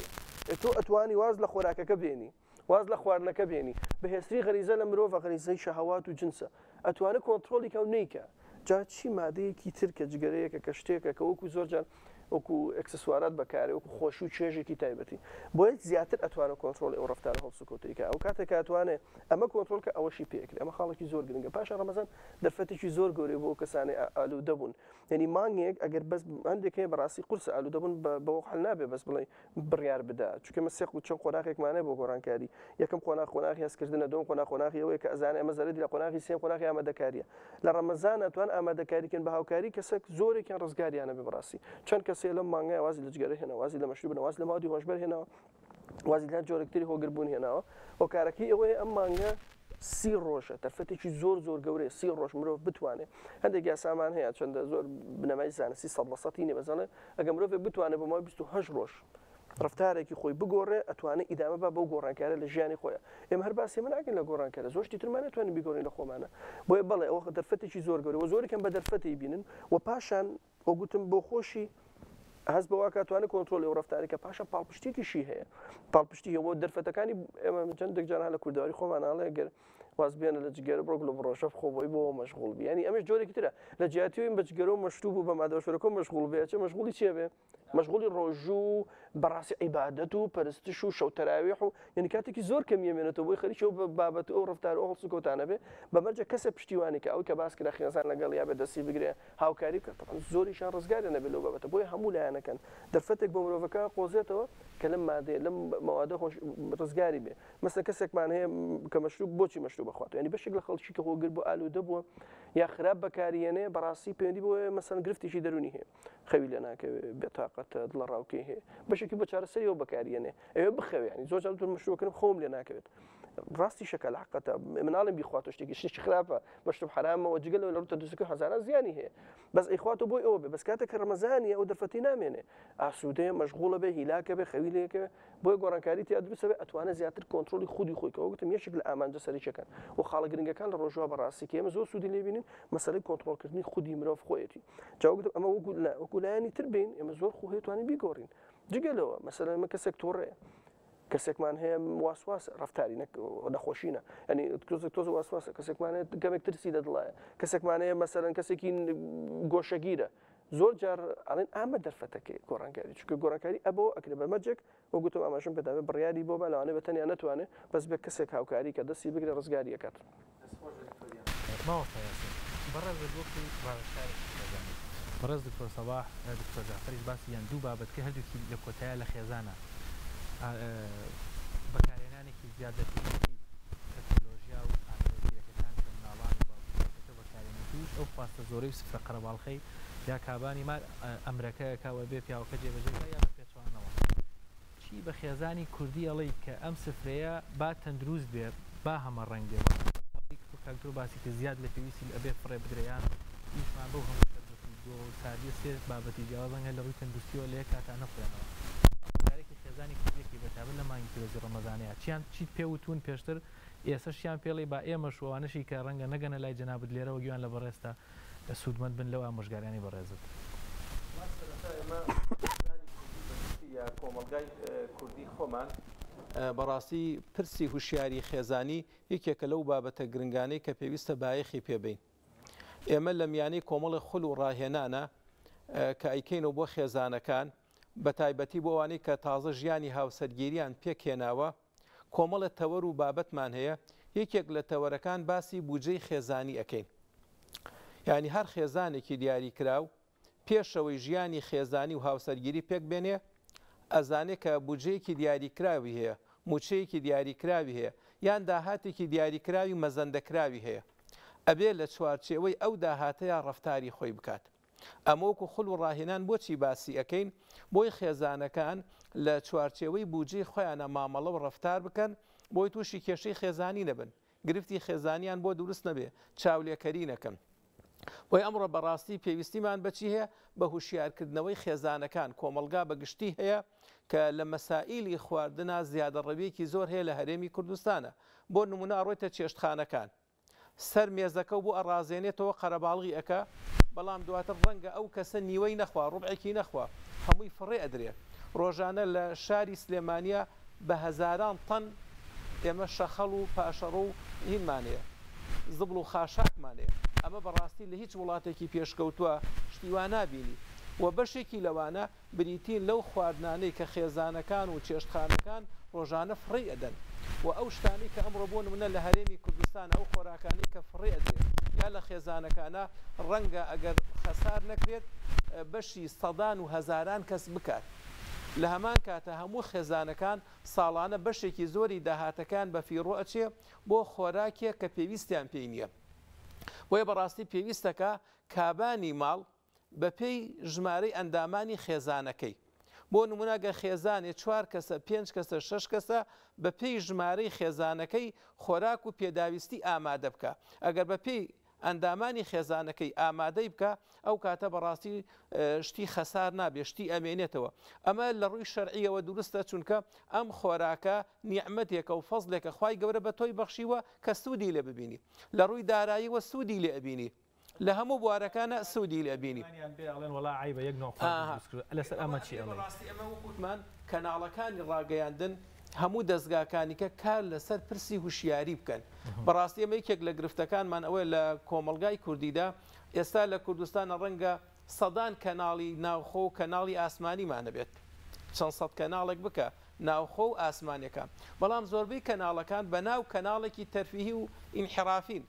تۆ ئەتوانی واز لە خۆراکەکە بێنی واز لە خواردنەکە بێنی بەهێزترین غەریزە لە مرۆڤە غەریزەی شەهەوات و جنسە ئەتوانێت کۆنتڕۆلی کە و نیکە جا چی مادەیەکی ترکە جگەرەیەکە کە شتێکە کە وەکو زۆرجان وەکو ئەکسسوارات بەکارێ وەکو خۆشی و چێژێکی تایبەتی بۆیە زیاتر ئەتوانە کۆنتڕۆلی ئەو ڕفتارە هەڵسوکۆتەیەکە ئەو کاتێک ئەتوانێت ئەمە کۆنتڕۆلکە ئەوەشی پێکرێت ئەمە خاڵێکی زۆر گرنگە پاشە ڕەمەزان دەرفەتێکی زۆر گەورەی بۆ کەسانی ئالوودە بوون یعنی مانگێک ئەگەر بەس هەندێک هەیە بەڕاستی قورس ئالوودە بوون بەوە حەل نابێ بەس بڵێ بڕیار بدا چونکە مە سێق و چەند قۆناغێکمانەیە بۆ گۆڕانکاری یەکەم قۆناغی هەستکردنە دوم قۆناغی ئەوەیە کە ئەزانێ ئەمە زەرەری لە قۆناغی سێم قۆناغی ئامادەکاریە لە ڕەمەزان ئەتوان ئامادەکاریکەن بە هاوکاری کەسێک زۆرێکیان ڕزگاریانە بێ بەڕاستی چەند کەسێ لەم مانگای وازی لە جگەرە هێنا وازی لە مەشروب نەواز لە ماوەی هۆشبەر هێناوە وازی لە جۆرەکتری هۆگربوون هێناوە هۆکارەکەی ئەوەیە ئەم مانگە 30 ڕۆژە تەرفەتێکی زۆر گەورەیە 30 ڕۆژ مرۆڤ بتوانێت هەندێک یاسامان هەیە چەندە زۆر بنەمای زانستی 100% نێبەزانە ئەگەر مرۆڤ بتوانێت بە ماوەی 28 ڕۆژ ڕفتارێکی خۆی بگۆڕێ ئەتوانێت ئیدامە بە بەو گۆڕانکارە لە ژیانی خۆیە ئێمە هەر باسی من ناکەین لە گۆڕانکارە زۆرشتی ترمان نتوانین بیگۆڕین لە خۆمانە بۆیە بەڵێ ئەوە دەرفەتێکی زۆر گەورە و زۆرێکم بە دەرفەتی بینن و پاشان بۆ گوتم بۆ خۆشی هەست بەوا کاتوانێت کۆنتڕۆلی ئەو ڕفتارێکە پاشە پاڵپشتێکیشی هەیە پاڵپشتی هەیە بۆ دەرفەتەکانی ئێمە چەندێک جاران لە کورداواری خۆماناڵێ گەر واز بێنە لە جگەرە بڕۆک لە بڕۆشە خۆبەوەی بۆ مەشغوڵ بی ینی ئەمەش جۆرێکی ترە لە جیاتیوین بە جگەرە و مەشروب و بە مادەوەشەکە مەشغوڵ بێ چه مەشغوڵی چێ بێ مەشغوڵی ڕۆژوو بەڕاستی عیبادەت و پەرستش و شەوتەراویح و یعنی کاتێکی زۆر کەمیێمێنێتەوە بۆی خەریکەوە بە بابەت ئەو ڕفتار ئەو هەڵسوکەوتانە بێ بەمەرجە کەسە پشتیوانی کە ئەو کە باس کرا خێزان لەگەڵ یا بە دەستی بگرێ هاوکاری بکات زۆریشان ڕزگارە نەبێت لەو بابەتە بۆیە هەموو لایەنەکەن دەرفەتێک بۆ مرۆڤەکە قۆزێتەوە کە لەم مادەیە لەم مەوادە ڕزگاری بێ مەسەن کەسێکمان هەیە کە مەشروب بۆچی مەشروب بخوات ینی بەشێک لە خەڵکی کە هۆگر بۆ ئالوودە بووە یا خراپ بەکارێنێ بەڕاستی پەیوەندی بۆ مەسەن گرفتێکی دەرونی هەیە خەوی لە ناکەوێت بێتاقەتە دڵە ڕاوکەی هەیە بەشێکی بە چارەسەریەوە بەکارێنێ ئەوێ بخەوێ ینی زۆر جار مەشروبەکەم خۆم لێ ناکەوێت ڕاستی شەکە لە حقەتە مناڵم بیخواتە شتێکی شتێکی خراپە مەشروب حرامەوە جگەل لە ڕوتە دووسەکە هەزاران زیانی هەیە بەس ئەیخواتە بۆی ئەوە بێ بەس کاتێک کە ڕەمەزانیە ئەو دەرفەتی نامێنێ ئاسوودەیە مەشغوڵە بێ هیلاکە بێ خەوی لێکە بۆی گۆڕانکاری تیا دروستە بێ ئەتوانە زیاتر کۆنتڕۆلی خودی خۆی کە وەگوتم یەکێک لە ئامانجە سەرچەکان و خاڵە گرنگەکان لە ڕۆژوە بەڕاستی کە ئێمە زۆر سوودی لێ بینین مەسەلەی کۆنتڕۆلکردنی خودی مرۆڤ خۆیەتی جا وەگوتم ئەمە وەکو لایەنی تر بین ئێمە زۆر خۆ هەیەتوانین بیگۆڕین جگەلەوە مەسەلەن ئەمە کەسێک تۆڕەیە کەسێکمان هەیە واسواس ڕفتاری نەخۆشینە ینی تۆز واسواسە کەسێکمانێت گەمێک ترسی لە دڵایە کەسێکمانەیە مەسەرەن کەسێکی گۆشەگیرە زۆر جار ئەڵێن ئامە دەرفەتەکەی گۆڕانکاری چونکە گۆڕانکاری ئەبەوە ئەکرێ بەمەجێک وە گوتم ئاماژەم پێداوێت بڕیاری بۆ بە لەوانەیە بەتەنیا نەتوانێت بەس بێ کەسێک هاوکاری کە دەستی بگرێ ڕزگاری ئەکات
بەڕێز دکتۆر سەباح دکتۆر جعفەری باسی یان دوو بابەت کە هەردووکی لە کۆتایە لە خێزانە بەکارهێنانێکی زیادەتی تەکنۆلۆژیا و ئامادەکان کە مناڵان باوکەکە بەکارهێنن توش ئەو خواستە زۆرەی و سفرە قەرەباڵخەی یا کابانی مار ئەمرەکەیەکەوە بێ پیاوەکە جێبەجێکە یا بە پێچوانەوە چی بە خێزانی کوردی ئەڵێ کە ئەم سفرەیە با تەندروست بێت با هەمە ڕەنگ بێ کاکتۆر باسی کە زیاد لە پێویستی ئەبێ فڕێ بدرێیان هیچمان بەو هەموو سادی سێ بابەتی جیاوازەنگە لە ڕووی تەندروستیەوە لێ کاتا نەخوێنەوە جارێکی خێزانی کوردیەکی بەتابەت لە مانگی پیرۆزی ڕەمەزانەیە چیان چیت پێوتون پێشتر ئێسەشیان پێڵێ با ئێمە شووانشی کە ڕەنگە نەگەنە لای جەنابەت لێرەوە گویان لە بەڕێستا سوودمەند بن لەو ئامۆژگاریانی بەڕێزت
بەڕاستیە کۆمەلگای کوردی خۆمان بەڕاستی پرسی هوشیاری خێزانی یەکێکە لەو بابەتە گرنگانەی کە پێویستە بایەخی پێبین. ئێمە لە میانەی کۆمەڵی خول و ڕاهێنانە کە ئەیکەینەوە بۆ خێزانەکان بە تایبەتی بۆ ئەوانەی کە تازە ژیانی هاوسەرگیریان پێکهێناوە کۆمەڵە تەوەر و بابەتمان هەیە. یەکێک لە تەوەرەکان باسی بودجەی خێزانی ئەکەین. یعنی هەر خێزانێکی دیاری کراو پێشەوەی ژیانی خێزانی و هاوسەرگیری پێک بێنێ ئەزانێت کە بودجەیەکی دیاریکراوی هەیە، موچەیەکی دیاریکراوی هەیە، یان داهاتێکی دیاریکراوی مەزەندەکراوی هەیە. ئەبێ لە چوارچێوەی ئەو داهاتەیە ڕەفتاری خۆی بکات. ئەمەوەکو خول و ڕاهێنان بۆچی باسی ئەەکەین بۆی خێزانەکان لە چوارچێوەی بودجەی خۆیانە مامەڵە و ڕەفتار بکەن بۆی تووشی کێشەی خێزانی نەبن، گرفتی خێزانیان بۆ دروست نەبێ، چاولێکەری نەکەن. بۆی ئەمڕۆ بەڕاستی پێویستیمان بەچی هەیە بە هوشیارکردنەوەی خێزانەکان. کۆمەلگا بەگشتی هەیە کە لە مەسائیلی خواردنا زیادە ڕەویەکی زۆر هەیە لە هەرێمی کوردستانە. بۆ نمونە ئەڕۆیتە چێشتخانەکان سەر مێزەکە و بۆ ئەڕازێنێتەوە قەرەباڵغی ئەکا، بەڵام دواتر ڕەنگە ئەو کەسە نیوەی نەخوا ڕوبعێکی نەخوا هەمووی فڕێ ئەدرێ. ڕۆژانە لە شاری سلێمانیە بە هەزاران تەن ئێمە شەخەڵ و پاشەڕۆ و هینمانەیە، زبڵ و خاشاکمانەیە. ئەمە بەڕاستی لە هیچ وڵاتێکی پێشکەوتووە شتیوان نابینی و بەشێکی لەوانە بریتین لەو خواردنانەی کە خێزانەکان و چێشتخانەکان ڕۆژانە فڕێ ئەدەن و ئەو شتانی کە ئەمڕۆ بۆ نمونە لە هەرێمی کوردستان ئەو خۆراکانی کە فڕێ ئەدرێت یا لە خێزانەکانە ڕەنگە ئەگەر خەسار نەکرێت بەشی سەدان و هەزاران کەس بکات. لە هەمان کاتە هەموو خێزانەکان ساڵانە بەشێکی زۆری داهاتەکان بە فیڕۆ ئەچێ بۆ خۆراکێک کە پێویستیان پێی نییە. بۆیە بەڕاستی پێویستەکە کابانی ماڵ بە پێی ژمارەی ئەندامانی خێزانەکەی. بۆ نمونەگە خێزانێ 4 کەسە 5 کەسە 6 کەسە بە پێی ژمارەی خێزانەکەی خۆراک و پێداویستی ئامادە بکە. ئەگەر بە پێی ئەندامانی خێزانەکەی ئامادەی بکە ئەو کاتە بەڕاستی شتی خەسار نابێ، شتی ئەمێنێتەوە. ئەمە لە ڕووی شەرعیەوە دروستە چونکە ئەم خۆراکە نیعمەتێکە و فەزلێکە خوای گەورە بە تۆی بەخشیوە کە سوودی لێ ببینی. لە ڕووی داراییوە سوودی لێ ئەبینی، لە هەموو بوارەکانە سوودی لێ ئەبینی.
لەسەر ئەمە چی
ڕاستی ئەمە وەکوتمان کەناڵەکانی ڕاگەیاندن هەموو دەستگاکانیکە کار لەسەر پرسی هوشیاری بکەن. بەڕاستی ئەمە یەکێک لە گرفتەکانمان ئەوەیە لە کۆمەلگای کوردیدا ئێستا لە کوردستانە ڕەنگە سەدان کەناڵی ناوخۆ و کەناڵی ئاسمانیمانە بێت، چەند سەد کەناڵێک بکە ناوخۆ و ئاسمانەکە. بەڵام زۆربەی کەناڵەکان بە ناو کەناڵێکی تەرفیهی و ئینحرافین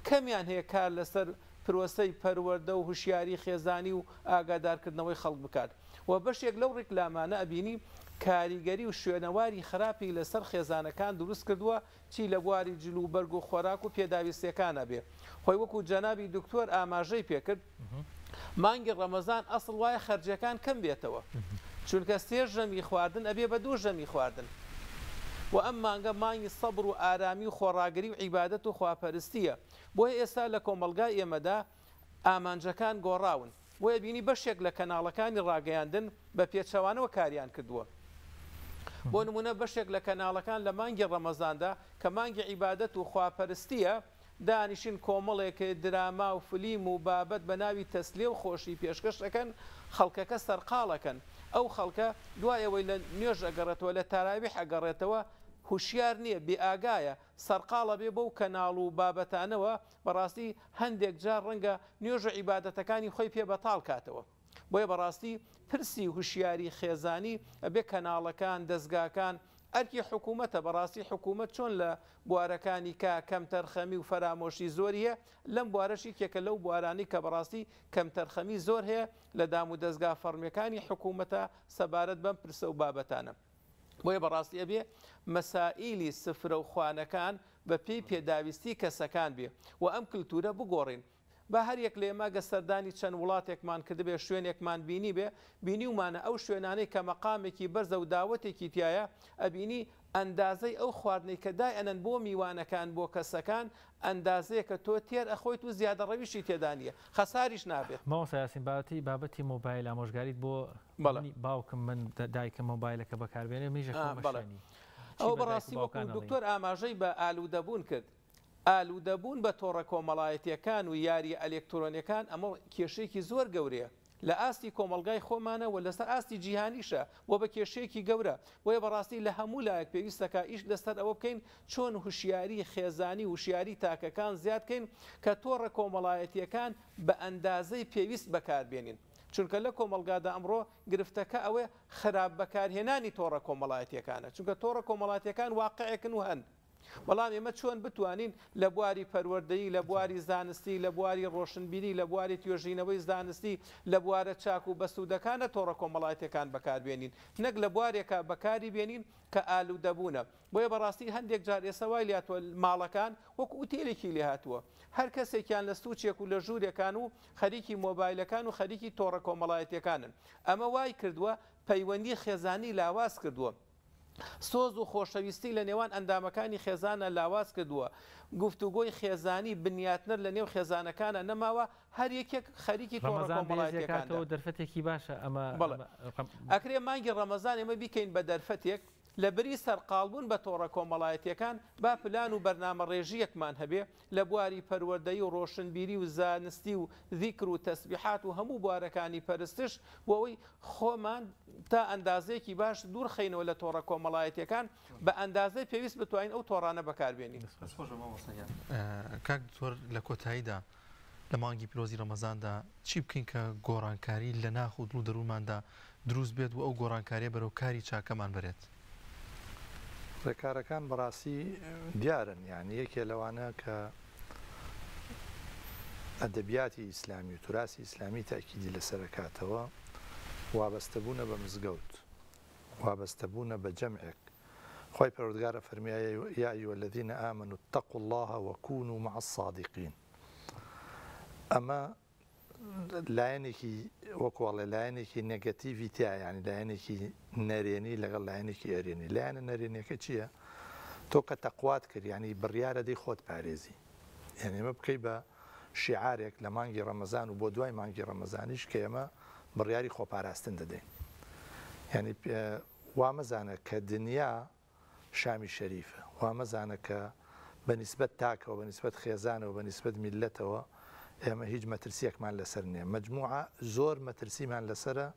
کەمیان هەیە کار لەسەر پرۆسەی پەروەردە و هوشیاری خێزانی و ئاگادارکردنەوەی خەڵک بکات. و بەشێک لەو ڕێکلامانە ئەبینی کاریگەری و شوێنەواری خراپی لەسەر خێزانەکان دروست کردووە، چی لە بواری جلو و بەرگ و خۆراک و پێداویستیەکانە بێ. خۆی وەکو جەنابی دکتۆر ئاماژەی پێکرد مانگی ڕەمەزان ئەسڵ وایە خەرجەکان کەم بێتەوە، چونکە 3 ژەمی خواردن ئەبێ بە 2 ژەمی خواردن. و ئەم مانگە مانگی سەبر و ئارامی و خۆڕاگەری و عیبادەت و خواپەرستیە. بۆیە ئێستا لە کۆمەلگای ئێمەدا ئامانجەکان گۆڕاون. بۆیە بینی بەشێک لە کەناڵەکانی ڕاگەیاندن بە پێچەوانەوە کاریان کردووە. بۆ نمونە بەشێک لە کەناڵەکان لە مانگی ڕەمەزاندا کە مانگی عیبادەت و خواپەرستیە دانیشین کۆمەڵێک دراما و فلیم و بابەت بە ناوی تەسلیە و خۆشی پێشکەش دەکەن، خەڵکەکە سەرقاڵەکەن. ئەو خەڵکە دوایەوەی لە نوێژ ئەگەڕێتەوە لە تاراویح ئەگەڕێتەوە هوشیار نییە، بێئاگایە، سەرقاڵە بێ بەو کەناڵ و بابەتانەوە بەڕاستی هەندێک جار ڕەنگە نوێژ و عیبادەتەکانی خۆی پێ بەتاڵ کاتەوە. بۆیە بەڕاستی پرسی هوشیاری خێزانی ئەبێ کەناڵەکان دەستگاکان ئەرکی حکوومەتە. بەڕاستی حکوومەت چۆن لە بوارەکانی کا کەم تەرخەمی و فەرامۆشی زۆریە، لەم بوارەشی کێکە لەو بوارانی کە بەڕاستی کەم تەرخەمی زۆر هەیە لە دام و دەستگا فەرمیەکانی حکوومەتە سەبارەت بەم پرسە و بابەتانە. بۆیە بەڕاستی ئەبێ مەسائیلی سفرە و خوانەکان بە پێی پێداویستی کەسەکان بێ و ئەم کلتورە بگۆڕین. بە هەریەک لە ئێمە گەسەردانی چەند وڵاتێکمان کردبێ شوێنێکمان بینی بێ بینیومانە ئەو شوێنانەی کە مەقامێکی بەرزە و داوەتێکی تایە ئەبینی ئەندازەی ئەو خواردنەی کە دای ئەنەن بۆ میوانەکان بۆ کەسەکان ئەندازەیە کە تۆ تێر ئەخۆیت و زیادە ڕەویشی تێدانیە خەساریش نابێت.
ماوەستا یاسین بابەتی مۆبایل ئامۆژگاریت بۆ باوکم من دایکە مۆبایلەکە بەکاربێنێ میژە
ئەو بەڕاستی وەکو دکتۆر ئاماژەی بە ئالوودەبوون کرد. ئالوودەبوون بە تۆڕە کۆمەڵایەتیەکان و یاری ئەلێکترۆنیەکان ئەمە کێشەیەکی زۆر گەورەیە. لە ئاستی کۆمەلگای خۆمانە و لەسەر ئاستی جیهانیشە و بە کێشەیەکی گەورە وە بەڕاستی لە هەموو لایەک پێویستەکە ئیش لەسەر ئەوە بکەین چۆن هوشیاری خێزانی وشیاری تاکەکان زیادکەین کە تۆڕە کۆمەڵایەتیەکان بە ئەندازەی پێویست بەکاربێنین. چونکە لە کۆمەلگادا ئەمڕۆ گرفتەکە ئەوێ خراپ بەکارهێنانی تۆڕە کۆمەڵایەتیەکانە چونکە تۆڕە کۆمەڵایەتیەکان واقعێکن و هەن. بەڵام ئێمە چۆن بتوانین لە بواری پەروەردەیی لە بواری زانستی لە بواری ڕۆشنبیری لە بواری توێژینەوەی زانستی لە بوارە چاک و بەسوودەکانە تۆڕە کۆمەڵایەتیەکان بەکاربێنین نەک لە بوارێکە بەکاری بێنین کە ئالوودەبوونە. بۆیە بەڕاستی هەندێک جار ئێسەوای لاتوە ماڵەکان وەکو ئوتێلێکی لێ هاتووە هەر کەسێکیان لە سوچێک و لە ژوورێکان و خەریکی مۆبایلەکان و خەریکی تۆڕە کۆمەڵایەتیەکانن. ئەمە وای کردووە پەیوەندی خێزانی لاواز کردووە. سۆز و خۆشەویستی لە نێوان ئەندامەکانی خێزانە لاواز کردووە. گفتوگۆی خێزانی بنیاتنەر لە نێو خێزانەکانە نەماوە هەر یەکێک خەریکی تۆڕە کۆمەڵایەتیەکانەوە
دەرفەتێکی باشە ئەمە
ئەکرێ مانگی ڕەمەزان ئێمە بیکەین بە دەرفەتێک لە بری سەرقاڵبوون بە تۆڕە کۆمەڵایەتیەکان با پلان و بەرنامە ڕێژیەکمان هەبێ لە بواری پەروەردەیی و ڕۆشنبیری و زانستی و ذیکر و تەسبیحات و هەموو بوارەکانی پەرستش و ئەوەی خۆمان تا ئەندازەیەکی باش دوور خەینەوە لە تۆڕە کۆمەڵایەتیەکان بە ئەندازەی پێویست بتوانین ئەو تۆڕانە بەکاربێنین.
کاک دکتۆر لە کۆتاییدا لە مانگی پیرۆزی ڕەمەزاندا چی بکەین کە گۆڕانکاری لە ناخ و دڵ و دەروونماندا دروست بێت و ئەو گۆڕانکاریە بەرەو کاری چاکەمان بێت؟
ڕێکارەکان بەڕاستی دیارن یعنی یەکێ لەوانە کە ئەدەبیاتی ئیسلامی و توراسی ئیسلامی تاکیدی لەسەرکاتەوە وابەستەبوونە بە مزگەوت وابەستەبوونە بە جەمعێک. خۆی پەروەردگارە فەرمیایە یا ئەیوهە الەذینە ئامەنوا اتقوا الله وكونوا مع الصادقین. ئەمە لایەنێکی وەکوڵێ لایەنێکی نێگەتیڤی تیا یعنی لایەنێکی نەرێنی لەگەڵ لایەنێکی ئەرێنی. لایەنە نەرێنیەکە چییە؟ تۆ کە تەقوات کرد ینی بڕیارە دەی خۆت پارێزی یعنی ئێمە بکەی بە شیعارێک لە مانگی ڕەمەزان و بۆ دوای مانگی ڕەمەزانیش کە ئێمە بڕیاری خۆپاراستن دەدەین. یعنی وامەزانە کە دنیا شامی شەریفە وامەزانە کە بەنسبەت تاکەوە بەنسبەت خێزانەوە بەنسبەت میلەتەوە ئێمە هیچ مەترسیەکمان لەسەر نییە. مەجموعە زۆر مەترسیمان لەسرە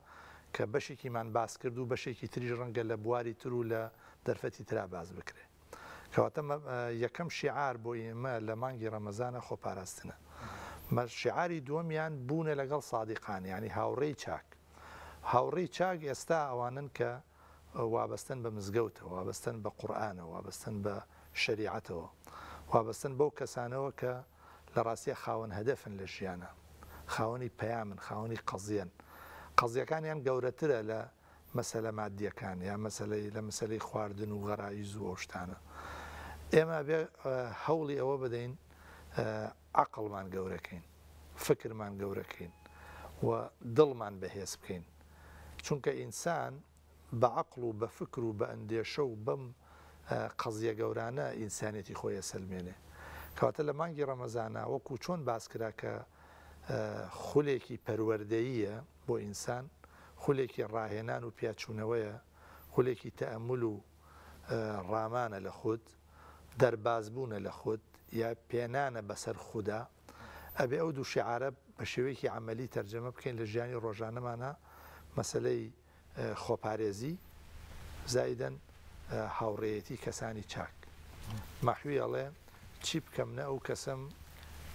کە بەشێکیمان باس کرد و بەشێکی تری ڕەنگە لە بواری تر و لە دەرفەتی ترا باز بکرێت. کەواتە یەکەم شیعار بۆ ئێمە لە مانگی ڕەمەزانە خۆپاراستنە. شیعاری دووەمیان بوونە لەگەڵ سادیقان ینی هاوڕێی چاک. هاوڕێی چاک ئێستا ئەوانن کە وابەستن بە مزگەوتەوە وابەستن بە قورئانەوە وابەستن بە شەریعەتەوە وابەستن بەو کەسانەوە کە لە ڕاستیە خاوەن هەدەفن لە ژیانە خاوەنی پەیامن خاوەنی قەزیەن قەزیەکانیان گەورەترە لە مەسەلە مادیەکان یا لە مەسەلەی خواردن و غەرایز و ئەو شتانە. ئێمە بێ هەوڵی ئەوە بدەین عەقڵمان گەورەکەین فکرمان گەورەکەین و دڵمان بەهێز بکەین چونکە ئینسان بە عەقڵ و بە فکر و بە ئەندێشە و بەم قەزیە گەورانە ئینسانێتی خۆی ئەسەلمێنێ. کەواتە لە مانگی ڕەمەزانە وەکو چۆن باس کرا کە خولێکی پەروەردەییە بۆ ئینسان خولێکی ڕاهێنان و پیاچوونەوەیە خولێکی تەئەمول و ڕامانە لە خود دەربازبوونە لە خود یا پێنانە بەسەر خودا ئەبێ ئەو دوو شیعارە بە شێوەیەکی عەمەلی تەرجەمە بکەین لە ژیانی ڕۆژانەمانە مەسەلەی خۆپارێزی زایدەن هاوڕێیەتی کەسانی چاک. ماحوی ئەڵێ چی بکەم نە ئەو کەسم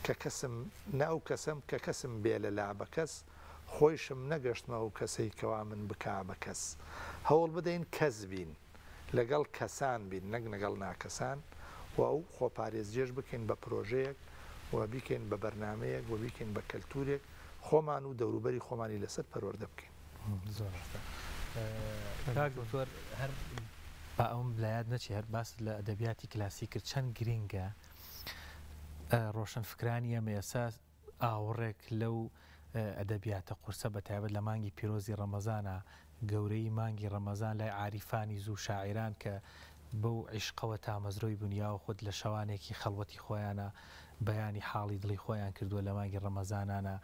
کە کەسم نە ئەو کەسم کە کەسم بێ لە لا بە کەس خۆیشم نەگەشتمە ئەو کەسەی کەوا من بکا بە کەس. هەوڵ بدەین کەس بین لەگەڵ کەسان بین نەک لەگەڵ ناکەسان و ئەو خۆپارێزیێش بکەین بە پرۆژەیەک و بیکەین بە بەرنامەیەک و بیکەین بە کەلتورێک خۆمان و دەوروبەری خۆمانی لەسەر پەروەردە بکەین.
زۆر هەر با ئەوم لایات نەچی هەر باس لە ئەدەبیاتی کلاسی کرد چەند گرینگە ڕۆشنفکرانی ئەمە ئێستا ئاوڕێک لەو ئەدەبیاتە قورسە بەتایبەت لە مانگی پیرۆزی ڕەمەزانە گەورەی مانگی ڕەمەزان لای عاریفانی زوو شاعیران کە بەو عیشقەوە تامەزرۆی بنیاوە خود لە شەوانێکی خەڵوەتی خۆیانە بەیانی حاڵی دڵی خۆیان کردووە لە مانگی ڕەمەزانانە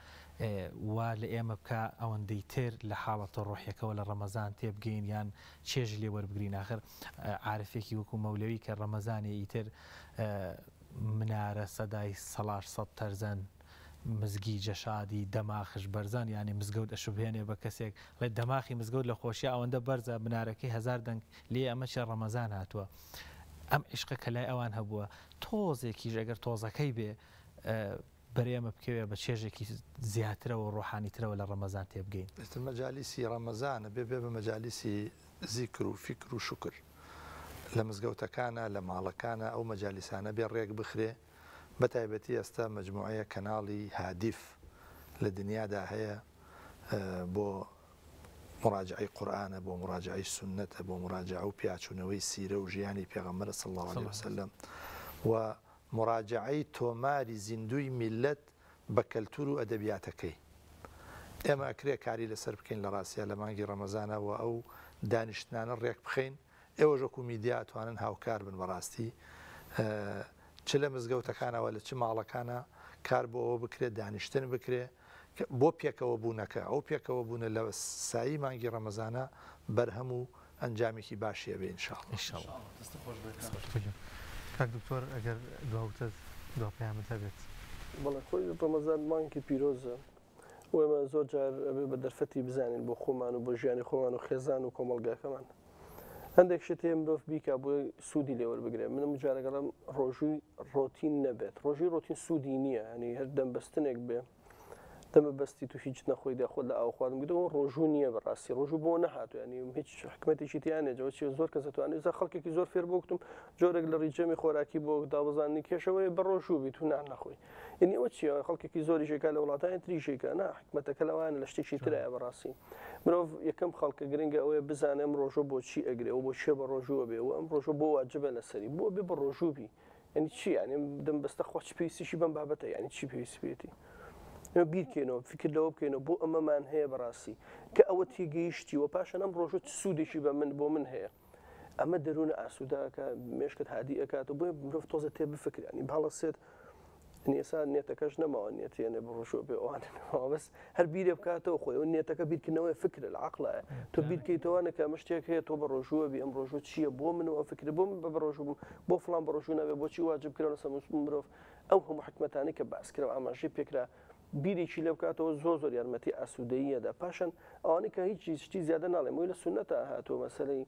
وا لە ئێمە بکە ئەوەندەی تر لە حاڵەتە ڕۆحیەکەەوە لە ڕەمەزان تێبگەین یان چێژ لێ وەربگرین آخر عارفێکی وەکو مەولەوی کە ڕەمەزانێ ئیتر منارە سەدای سەلاش سەد تەرزەن مزگی جەشادی دەماخش بەرزان یانی مزگەوت ئەشوبهێنێ بە کەسێک لە دەماخی مزگەوت لە خۆشی ئەوەندە بەرزە بنارەکەی 1000 دەنگ لێ ئەمەشی ڕەمەزان هاتووە ئەم عیشقە کە لای ئەوان هەبووە تۆزێکیش ئەگەر تۆزەکەی بێ بەرێمە بکەوێ بە چێژێکی زیاترەوە ڕۆحانیترەوە لە ڕەمەزان تێبگەین
مەجالیسی ڕەمەزانە بێ بە مەجالیسی زیکر و فیکر و شکر لە مزگەوتەکانە لە ماڵەکانە ئەو مەجالیسانە بێ ڕێک بخرێ بە تایبەتی ئێستا مجموعەیە کەناڵی هادیف لە دنیادا هەیە بۆ مراجعی قورآنە بۆ مراجعی سنەتە بۆ مراجعە و پیاچوونەوەی سیرە و ژیانی پێغەمبەر صلی الله علیه وسلم و مراجعەی تۆماری زیندوی میلەت بە کەلتور و ئەدەبیاتەکەی ئێمە ئەکرێ کاری لەسەر بکەین لە ڕاستیە لە مانگی ڕەمەزانەوە ئەو دانیشتنانە ڕێک بخەین ئێوە ژەکو میدیا توانن هاوکار بن بەڕاستی چ لە مزگەوتەکانەوە لە چ ماڵەکانە کار بۆ ئەوە بکرێت دانیشتن بکرێ بۆ پێکەوە بوونەکە ئەو پێکەوە بوونە لە سایی مانگی ڕەمەزانە بەرهەم و ئەنجامێکی باشیە بێ ئینشاءڵڵ.
کاک دکتۆر ئەگەر دواوتە دوا پەیامت هەبێت.
بەڵێ خۆی ڕەمەزان مانگی پیرۆزە و ئێمە زۆر جار ئەبێ بە دەرفەتی بزانین بۆ خۆمان و بۆ ژیانی خۆمان و خێزان و کۆمەڵگاکەمان. هەندێک شتێ مرۆڤ بیکە بۆی سوودی لێوەربگرێت منم جارەگەڵم ڕۆژووی ڕۆتین نەبێت ڕۆژی ڕۆتین سوودی نییە هەنی هەر دەمبەستنێک بێ دەمە بەستی تو هیچ نەخۆی داخۆت لە ئاوخواردن گرەوە ڕۆژوو نییە بەڕاستی ڕۆژوو بۆ نەهاتو ینی هیچ حکمەتێکی تیانێجەوە چی زۆر کەس دەتوانێت زە خەڵکێکی زۆر فێر بۆکتم جۆرێک لە ڕیجەمی خۆراکی بۆ دابزانانی کێشەوەی بە ڕۆژوو بیت و نان نەخۆی یعنی ئەوە چیە خەڵکێکی زۆری ژێکا لە وڵاتانی تریژێکە نا حکمەتەکە لەوانە لە شتێکی ترایە بەڕاستی مرۆڤ یەکەم خەڵکە گرنگە ئەوەیە بزانێم ڕۆژۆ بۆچی ئەگرێ و بۆ شێ بە ڕۆژووە بێ و ئەم ڕۆژۆ بۆ واجبە لەسەری بۆ بێ بە ڕۆژوو بی یعنی چی ینی دەمبەستە خۆ چ پێویستیشی بەم بابەتە ینی چی پێویست بێتی بیرکەینەوە فکر لەوە بکەینەوە بۆ ئەمەمان هەیە بەڕاستی کە ئەوە تێگەیشتی و پاشە ئەم ڕۆژە سوودێکی بە من بۆ من هەیە ئەمە دەروونە ئاسووداکە مێشکت هادی ئەکاتەوە بۆیە مرۆڤ تۆزە تێ بفکرانی باڵەسێت ئێستا نێتەکەش نەماوە نێتێنێ بڕۆژۆ بێ ئەوانەوە بەس هەر بیرێ بکاتەوە خۆی ئەو نێتەکە بیرکردنەوەی فکرە لە عەقڵایە تۆ بیرکەیتەوەنەکە ئەمە شتێک هەیە تۆ بە ڕۆژووە بی ئەم ڕۆژوە چییە بۆ منەوە فکر بۆ من بە ڕۆژوو بوو بۆ فڵان بە ڕۆژوو نەبێ بۆچی واجب کردەوە لەسەر مرۆڤ ئەو هەموو حکمەتانی کە باسکرەوە ئاماژەی پێکرا بیرێکی لێ بکاتەوە زۆر یارمەتی ئاسوودەییەدا پاشان ئەوانەی کە هیچ شتی زیادە ناڵێم وی لە سونەتە هاتووە مەسەلەی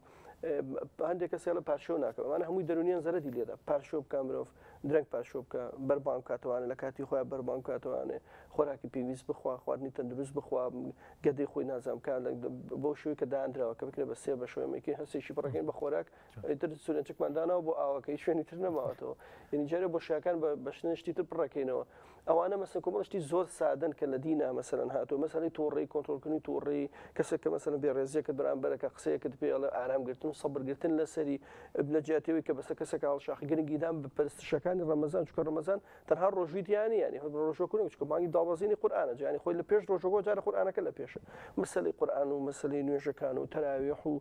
هەندێک کەسێ لە پارشۆ ناکەم ئەمانە هەمووی دەرونیان زەرەتی لێدا پارشۆ بکە مرۆڤ درەنگ پارشۆ بکە بەربان کاتوانە لە کاتی خۆیان بەربان کاتوانێ خۆراکی پێویست بخوا خواردنی تەندروست بخوا گەدەی خۆی نازانکار بۆ شوی کە دانراوە کە بکرێت بە سێ بە شوێمێکی هەستێکی بڕەکەین بە خۆراک تر سورێنچێکماندانەوە بۆ ئاوەکەی شوێنی تر نەماوەتەوە یعنی جارێ بۆ شیاکان بە شتێن شتی تر پڕەکەینەوە ئەوانە مەسەن کۆمەڵشتی زۆر سادەن کە لە دینە مەسەرەن هاتووە مەسەڵی تۆڕی کۆنتڕۆلکردنی تۆڕی کەسێک کە مەسەن بێڕێزیەکەت بەرامبەرەکە قسەیەکت پێڵە ئارامگرتن سەبرگرتن لەسەری لە جیاتەوەی کە بەسە کەسێک هاڵشاخی گرنگیدان بە پەرستشەکانی ڕەمەزان چکە ڕەمەزان تەنها ڕۆژویتیانی ینی ڕۆژۆکردن چکە مانگی داوازینی قورئانە جانی خۆی لە پێش ڕۆژۆگۆ جارە قورئانەکە لە پێشە مەسەلەی قورئان و مەسەلەی نوێژەکان و تەراویح و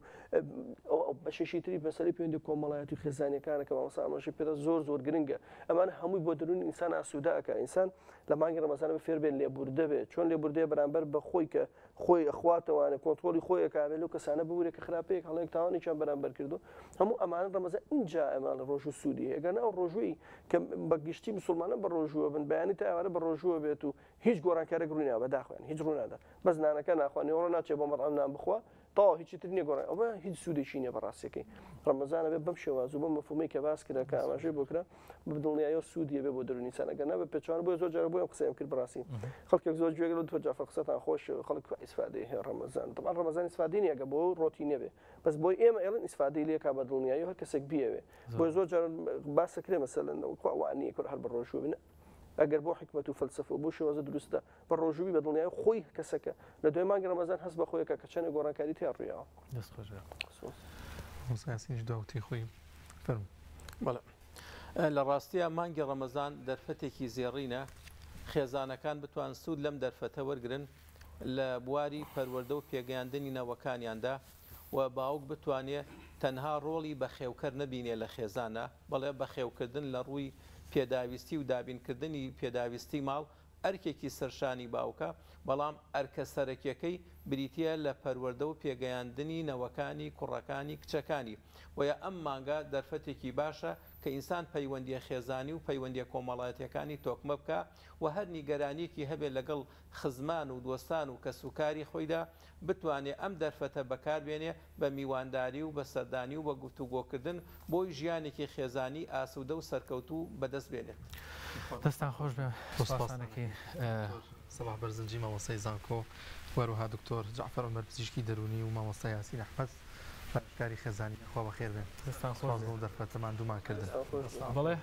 بەشێکی تری مەسەلەی پەیوەندی کۆمەڵایەتی خێزانیەکانە کە مامۆستا ئاماژەی پێدا زۆر گرنگە ئەمانە هەمووی بۆ دەرونی ئینسان ئاسووداکە ئینسان لە مانگی ڕەمەزانە بە فێر بێن لێبوردە بێت چۆن لێبوردەیە بەرامبەر بە خۆی کە خۆی ئەخواتەوانە کۆنتڕۆلی خۆیە کابێت لەو کەسانە ببوورێت کە خراپەیەک هەڵەیەک تاوانێکیان بەرامبەر کردو هەموو ئەمانە ڕەمەزان اینجا ئەمان لە ڕۆژ و سوودی ئەگەر ئەو ڕۆژووی کە بەگشتی مسلمانە بە ڕۆژووە بن بەیانی تا ئەوانە بە ڕۆژووە بێت و هیچ گۆڕانکارێک ڕوونیا بەداخوێن هیچ ڕوونادا بەس نانەکە ناخوانی ئەوڕۆ ناچێت بۆ مەڕام نان بخوا تا هیچی تر نییە گۆڕان ئەوە هیچ سوودێکی نییە بەڕاستیەکەی ڕەمەزانە بێت بەم شێواز و بەم مەفهومەی کە باس کرا کە ئاماژەی بۆ کرا بەدڵنیایی سوودیە بێ بۆ دەرونی ئینسانەکە نەبێت پێچوان بۆ زۆر جار بۆیان قسەیان کرد بەڕاستی خەڵکێک زۆر گوێگە لە جافە قسەتان خۆش خەڵک ئیسفادەی هەیە ڕەمەزان طبعاً ڕەمەزان ئیسفادەی نییە بۆ ڕۆتینە بێ بەس بۆی ئێمە ئێڵن ئیسفادەی لێکا بە دڵنیایی هەر کەسێک بیەوێ بۆ زۆر جار باسەکرێ مەسەلەن وانیە کورد هەر بە ڕۆژوو بنە ئەگەر بۆ حکمت و فەلسەفە بۆ شێوازە دروستە بە ڕۆژووی بە دڵنیایی خۆی کەسەکە لە دوای مانگی ڕەمەزان هەست بە خۆیەکە کە چەندێک گۆڕانکاری تیا ڕوویەوە
داوتی خۆی فەرموو
بەڵێ لە ڕاستیە مانگی ڕەمەزان دەرفەتێکی زێڕینە خێزانەکان بتوان سوود لەم دەرفەتە وەرگرن لە بواری پەروەردە و پێگەیاندنی نەوەکانیاندا و باوک بتوانێت تەنها ڕۆڵی بەخێوکەر نەبینێ لە خێزانە بەڵێ بەخێوکردن لە ڕووی پێداویستی و دابینکردنی پێداویستی ماڵ ئەرکێکی سەرشانی باوکە بەڵام ئەرکە سەرەکیەکەی بریتە لە پەروەردە و پێگەیاندنی نەوەکانی کوڕەکانی کچەکانی وە ئەم مانگە دەرفەتێکی باشە کە ئینسان پەیوەندیە خێزانی و پەیوەندیە کۆمەڵایەتیەکانی تۆکمە بکە و هەر نیگەرانیەکی هەبێت لەگەڵ خزمان و دۆستان و کەسوکاری خۆیدا بتوانێت ئەم دەرفەتە بەکاربێنێ بە میوانداری و بە سەردانی و بە گفتوگۆکردن بۆی ژیانێکی خێزانی ئاسوودە و سەرکەوتوو بەدەست بێنێت.
دەستان خۆش بێ سپاسانەکەی
سەباح بەرزنجی مامۆستای زانکۆ وەروها دکتۆر جعفەر عومەر پزیشکی دەرونی و مامۆستای یاسین ئەحمەد کاری خێزانی خوا بەخێر بێن.
دەستان خۆش
بۆ دەرفەتەمان دوومان کردن.
بەڵێ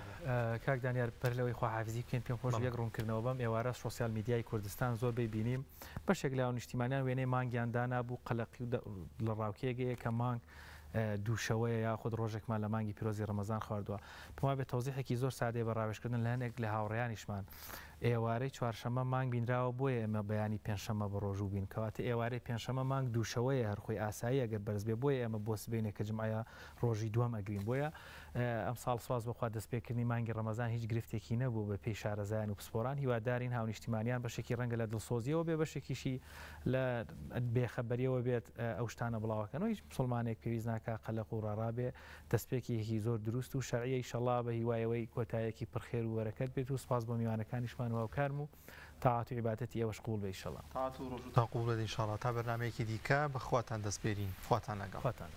کاک دانیار پەر لەوەی خواحافیزی بکەین پێم خۆش یەک ڕوونکردنەوە بەم ئێوارە سۆسیال میدیای کوردستان زۆر بینیم بەشێک لە نیشتیمانیان وێنەی مانگیان دانابوو قەلەقی لە ڕاوکێگەیە کە مانگ دووشەوەیە یاخود ڕۆژێکمان لە مانگی پیرۆزی ڕەمەزان خواردووە. پێم بێت تەوزیحێکی زۆر سادەی بە ڕاوێژکردن لە هەندێک لە هاوڕێیانیشمان ئێوارەی چوارشەمە مانگ بینراوە بۆیە ئێمە بەیانی پێنجشەمە بە ڕۆژوو بین کەواتە ئێوارەی پێنجشەمە مانگ دووشەوەیە هەرخۆی ئاسایی ئەگەر بەرز بێ بۆیە ئێمە بۆ سبەینێ کە جمعە ڕۆژی دووەم ئەگرین بۆیە ئەم ساڵ سواز بخوا دەستپێکردنی مانگی ڕەمەزان هیچ گرفتێکی نەبوو بە پێی شارەزایان و پسپۆران هیوادارین هاونیشتیمانیان بەشێکی ڕەنگە لە دڵسۆزیەوە بێ بەشێکیشی لە بێخەبەریەوە بێت ئەو شتانە بڵاوەکەن و هیچ مسلمانێک پێویست ناکە قەلەق و ڕابێ دەستپێکیەکی زۆر دروست و شەرعیە ئینشەڵا بە هیوایەوەی کۆتایەکی پرخێر و وەرەکەت بێت و سپاس بۆ میوانەکانیشمان و هاوکارم و تاعات و عیبادەتی ئێوەش قبول بێ ئینشەڵا.
تاعات و ڕۆژ و تا قبول بێت ئینشەڵا تا بەرنامەیەکی دیکە بەخواتان دەستپێرین خواتان لەگەڵ.
خواتان